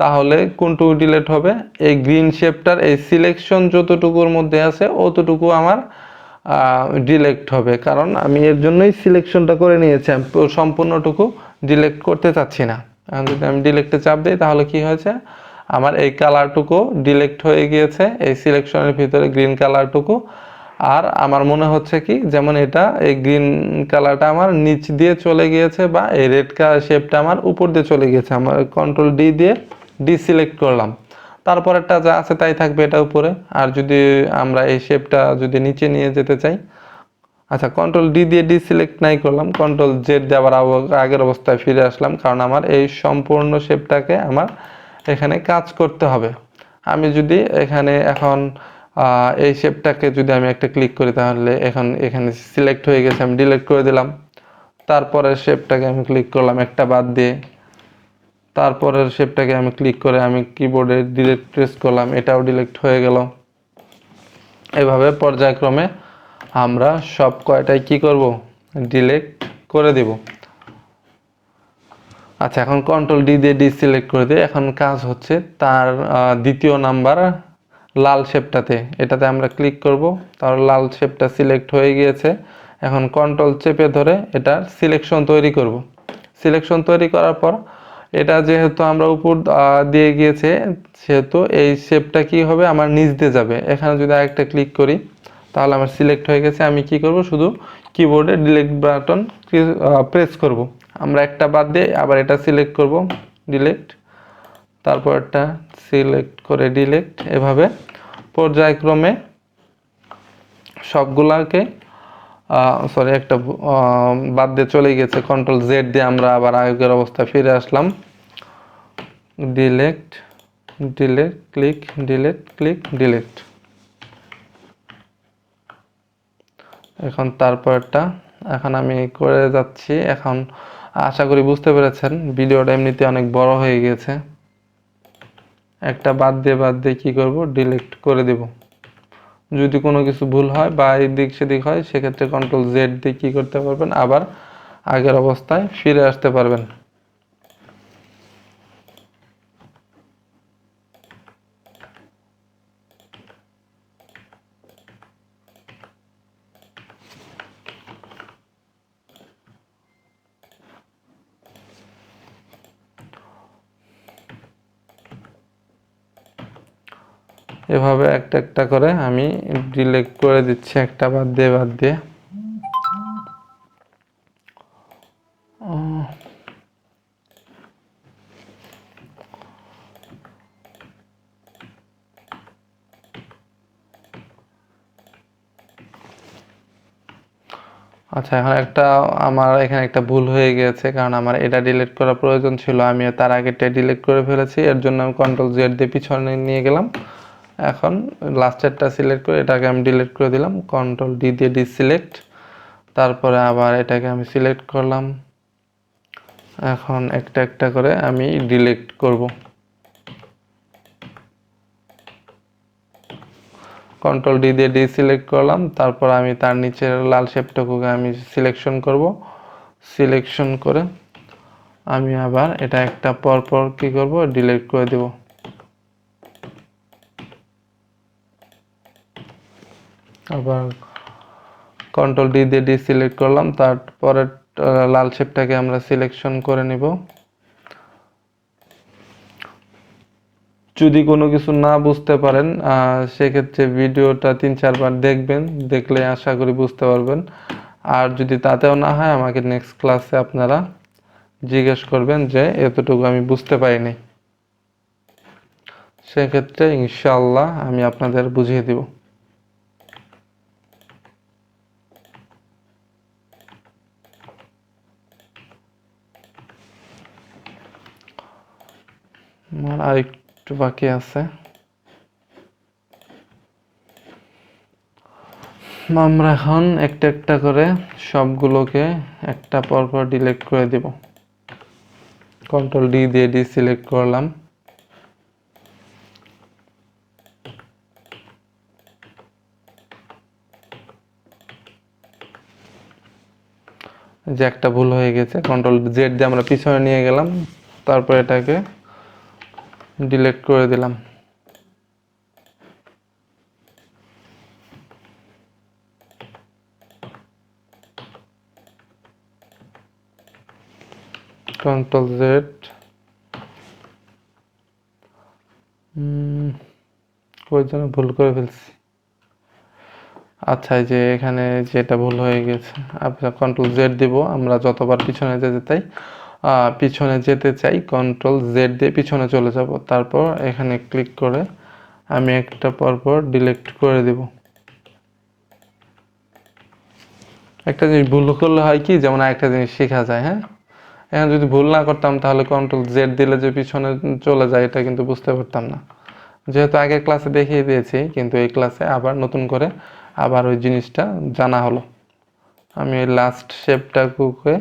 তাহলে কোনটুকু ডিলেট হবে, এই গ্রিন শেপটার এই সিলেকশন যতটুকুর মধ্যে আছে অতটুকু আমার ডিলেক্ট হবে, কারণ আমি এর জন্যই সিলেকশনটা করে নিয়েছি, আমি সম্পূর্ণটুকু ডিলেক্ট করতে চাচ্ছি না। এখন যদি আমি ডিলেক্টে চাপ দিই তাহলে কি হয়েছে, আমার এই কালারটুকু ডিলেক্ট হয়ে গিয়েছে, এই সিলেকশনের ভিতরে গ্রিন কালারটুকু। আর আমার মনে হচ্ছে কি, যেমন এটা এই গ্রিন কালারটা আমার নিচ দিয়ে চলে গিয়েছে বা এই রেড কালার শেপটা আমার উপর দিয়ে চলে গিয়েছে। আমার কন্ট্রোল ডি দিয়ে ডিসিলেক্ট করলাম, তারপরেরটা যা আছে তাই থাকবে এটা উপরে। আর যদি আমরা এই শেপটা যদি নিচে নিয়ে যেতে চাই, আচ্ছা কন্ট্রোল ডি দিয়ে ডিসিলেক্ট নাই করলাম, কন্ট্রোল জেড দিয়ে আবার আগের অবস্থায় ফিরে আসলাম, কারণ আমার এই সম্পূর্ণ শেপটাকে আমার এখানে কাজ করতে হবে। আমি যদি এখানে এখন এই শেপটাকে যদি আমি একটা ক্লিক করি তাহলে এখানে সিলেক্ট হয়ে গেছে, আমি ডিলিট করে দিলাম। তারপরের শেপটাকে আমি ক্লিক করলাম একটা বাদ দিয়ে, তারপরের শেপটাকে আমি ক্লিক করে আমি কিবোর্ডে ডিলিট প্রেস করলাম, এটাও ডিলিট হয়ে গেল। এভাবে পর্যায়ক্রমে আমরা সব কয়টাই কি করব, ডিলিট করে দিব। আচ্ছা, এখন কন্ট্রোল ডি দিয়ে ডিসিলেক্ট করে দিয়ে এখন কাজ হচ্ছে তার দ্বিতীয় নাম্বার লাল শেপটাতে, এটাতে আমরা ক্লিক করব, তার লাল শেপটা সিলেক্ট হয়ে গিয়েছে। এখন কন্ট্রোল চেপে ধরে এটা সিলেকশন তৈরি করব। সিলেকশন তৈরি করার পর এটা যেহেতু আমরা উপর দিয়ে গিয়েছে, সেহেতু এই শেপটা কি হবে, আমার নিচ দিয়ে যাবে। এখানে যদি আরেকটা ক্লিক করি তাহলে আমার সিলেক্ট হয়ে গেছে। আমি কি করব, শুধু কিবোর্ডে ডিলিট বাটন প্রেস করব। আমরা একটা বাদ দিয়ে আবার এটা সিলেক্ট করব, ডিলিট, তারপর একটা সিলেক্ট করে ডিলিট। এভাবে পর্যায়ক্রমে সবগুলাকে সরি একটা বাদ দিয়ে চলে গেছে, কন্ট্রোল জেড দিয়ে আমরা আবার আগের অবস্থায় ফিরে আসলাম। Delete, delete, click, delete, click, delete. এখন তারপরটা এখন আমি করে যাচ্ছি। এখন আশা করি বুঝতে পেরেছেন, ভিডিওটা এমনিতে অনেক বড় হয়ে গেছে। একটা বাদ দিয়ে কি করব, ডিলিট করে দেব। যদি কোনো কিছু ভুল হয় বা এদিক সেদিক হয়, সেক্ষেত্রে কন্ট্রোল জেড দিয়ে কি করতে পারবেন, আবার আগের অবস্থায় ফিরে আসতে পারবেন। এভাবে একটা একটা করে আমি ডিলিট করে দিচ্ছি, একটা বাদ দিয়ে। আচ্ছা, এখন আমার এখানে একটা ভুল হয়ে গিয়েছে, কারণ আমার এটা ডিলিট করা প্রয়োজন ছিল, আমি তার আগেরটা ডিলিট করে ফেলেছি। এর জন্য আমি কন্ট্রোল জেড দিয়ে পিছনে নিয়ে গেলাম। এখন লাস্টেরটা সিলেক্ট করে এটাকে আমি ডিলিট করে দিলাম, কন্ট্রোল ডি দিয়ে ডিসিলেক্ট, তারপরে আবার এটাকে আমি সিলেক্ট করলাম। এখন একটা একটা করে আমি ডিলিট করব। কন্ট্রোল ডি দিয়ে ডিসিলেক্ট করলাম, তারপর আমি তার নিচের লাল শেপটুকুকে আমি সিলেকশন করব। সিলেকশন করে আমি আবার এটা একটা পর কি করব, ডিলিট করে দেব। আবার কন্ট্রোল ডি দিয়ে ডিসিলেক্ট করলাম, তারপরে লাল শেপটাকে আমরা সিলেকশন করে নিব। যদি কোনো কিছু না বুঝতে পারেন সেক্ষেত্রে ভিডিওটা 3-4 বার দেখবেন, দেখলে আশা করি বুঝতে পারবেন। আর যদি তাতেও না হয় আমাকে নেক্সট ক্লাসে আপনারা জিজ্ঞেস করবেন যে এতটুকু আমি বুঝতে পারিনি, সেক্ষেত্রে ইনশাআল্লাহ আমি আপনাদের বুঝিয়ে দিব। আমার আর একটু বাকি আছে। আমরা এখন একটা একটা করে সবগুলোকে একটা পরপর ডিলিট করে দেব। কন্ট্রোল ডি দিয়ে ডিসিলেক্ট করলাম। যে একটা ভুল হয়ে গেছে, কন্ট্রোল জেড দিয়ে আমরা পিছনে নিয়ে গেলাম, তারপর এটাকে ডিলিট করে দিলাম। কন্ট্রোল জেড, ওই জন্য ভুল করে ফেলছি। আচ্ছা, এই যে এখানে যেটা ভুল হয়ে গেছে, আপনার কন্ট্রোল জেড দিব। আমরা যতবার পিছনে যেতে চাই কন্ট্রোল জেড দিয়ে পিছনে চলে যাব, তারপর এখানে ক্লিক করে আমি একটা পরপর ডিলিট করে দিব। একটা জিনিস ভুল করলে হয় কি, যেমন একটা জিনিস শেখা যায়। হ্যাঁ, এখন যদি ভুল না করতাম তাহলে কন্ট্রোল জেড দিলে যে পিছনে চলে যায় এটা কিন্তু বুঝতে পারতাম না। যেহেতু আগের ক্লাসে দেখিয়ে দিয়েছি, কিন্তু এই ক্লাসে আবার নতুন করে আবার ওই জিনিসটা জানা হলো। আমি লাস্ট শেপটাকে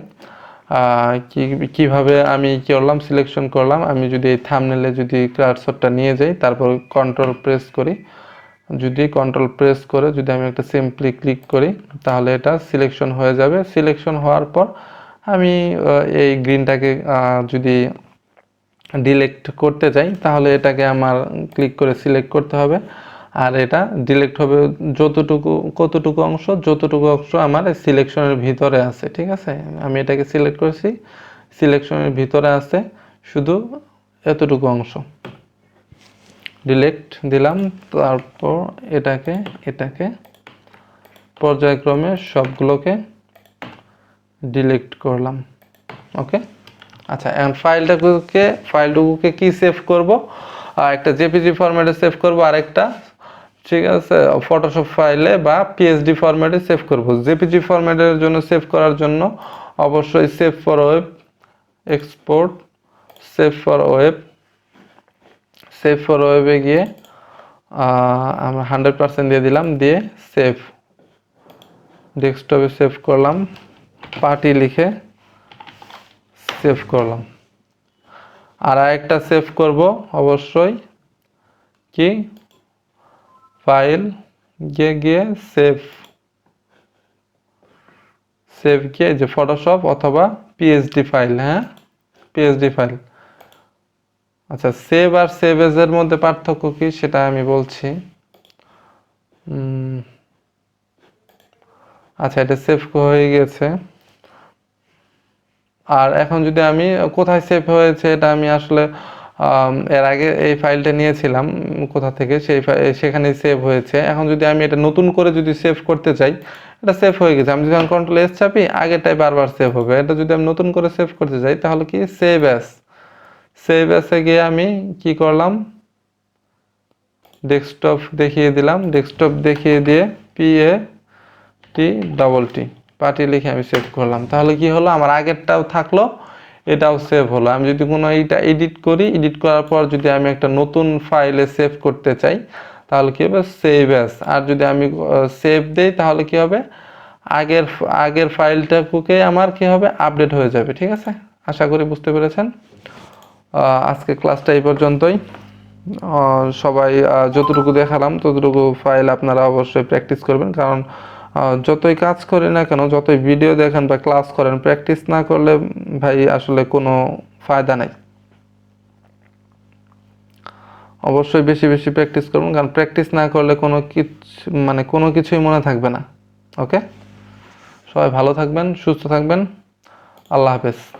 কিভাবে আমি করলাম, সিলেকশন করলাম। আমি যদি এই থাম্বনেলে যদি কার্সরটা নিয়ে যাই, তারপর কন্ট্রোল প্রেস করি, যদি কন্ট্রোল প্রেস করে যদি আমি একটা সিম্পলি ক্লিক করি, তাহলে এটা সিলেকশন হয়ে যাবে। সিলেকশন হওয়ার পর আমি এই গ্রিনটাকে যদি ডিলেক্ট করতে চাই, তাহলে এটাকে আমার ক্লিক করে সিলেক্ট করতে হবে। আর এটা ডিলেক্ট হবে কতটুকু অংশ আমার সিলেকশনের ভিতরে আছে। ঠিক আছে, আমি এটাকে সিলেক্ট করেছি, সিলেকশনের ভিতরে আছে শুধু এতটুকু অংশ। ডিলেক্ট দিলাম, তারপর এটাকে পর্যায়ক্রমে সবগুলোকে ডিলেক্ট করলাম। ওকে, আচ্ছা, এখন ফাইলটুকুকে কি সেভ করব? একটা জেপিজি ফরম্যাটে সেভ করব, আর একটা, ঠিক আছে, ফটোশপ ফাইলে বা পিএসডি ফরম্যাটে সেভ করব। জেপিজি ফরম্যাটের জন্য সেভ করার জন্য অবশ্যই save for web, export, save for ওয়েবে গিয়ে আমরা 100% দিয়ে দিলাম, দিয়ে সেভ, ডেস্কটপে সেভ করলাম, পার্টি লিখে সেভ করলাম। আর একটা সেভ করব অবশ্যই, কি, ফাইল গিয়ে সেভ গিয়ে যে ফটোশপ অথবা পিএসডি ফাইল। হ্যাঁ, পিএসডি ফাইল। আচ্ছা, সেভ আর সেভ এজ এর মধ্যে পার্থক্য কি সেটা আমি বলছি। আচ্ছা, এটা সেভ হয়ে গেছে। আর এখন যদি আমি কোথায় সেভ হয়েছে এটা আমি আসলে এর আগে এই ফাইলটা নিয়েছিলাম কোথা থেকে, সেখানে সেভ হয়েছে। এখন যদি আমি এটা নতুন করে যদি সেভ করতে চাই, এটা সেভ হয়ে গেছে। আমি যদি কন্ট্রোল এস চাপি, আগেরটাই বারবার সেভ হবে। এটা যদি আমি নতুন করে সেভ করতে চাই, তাহলে কি, সেভ অ্যাসে গিয়ে আমি কি করলাম, ডেস্কটপ দেখিয়ে দিলাম, ডেস্কটপ দেখিয়ে দিয়ে PAT পার্টি লিখে আমি সেভ করলাম। তাহলে কি হলো, আমার আগেরটাও থাকলো, এটাও সেভ হলো। আমি যদি কোনো এইটা এডিট করি, এডিট করার পর যদি আমি একটা নতুন ফাইলে সেভ করতে চাই, তাহলে কি হবে, সেভ অ্যাস। আর যদি আমি সেভ দেই, তাহলে কি হবে, আগের ফাইলটাকে আমার কি হবে, আপডেট হয়ে যাবে। ঠিক আছে, আশা করি বুঝতে পেরেছেন। আজকে ক্লাসটা এই পর্যন্তই। সবাই যতটুকু দেখালাম ততটুকু ফাইল আপনারা অবশ্যই প্র্যাকটিস করবেন, কারণ যতই কাজ করি না কেন, যতই ভিডিও দেখেন বা ক্লাস করেন, প্র্যাকটিস না করলে ভাই আসলে কোনো ফায়দা নাই। অবশ্যই বেশি বেশি প্র্যাকটিস করবেন, কারণ প্র্যাকটিস না করলে কোনো কিছুই মনে থাকবে না। ওকে। সবাই ভালো থাকবেন, সুস্থ থাকবেন। আল্লাহ হাফেজ।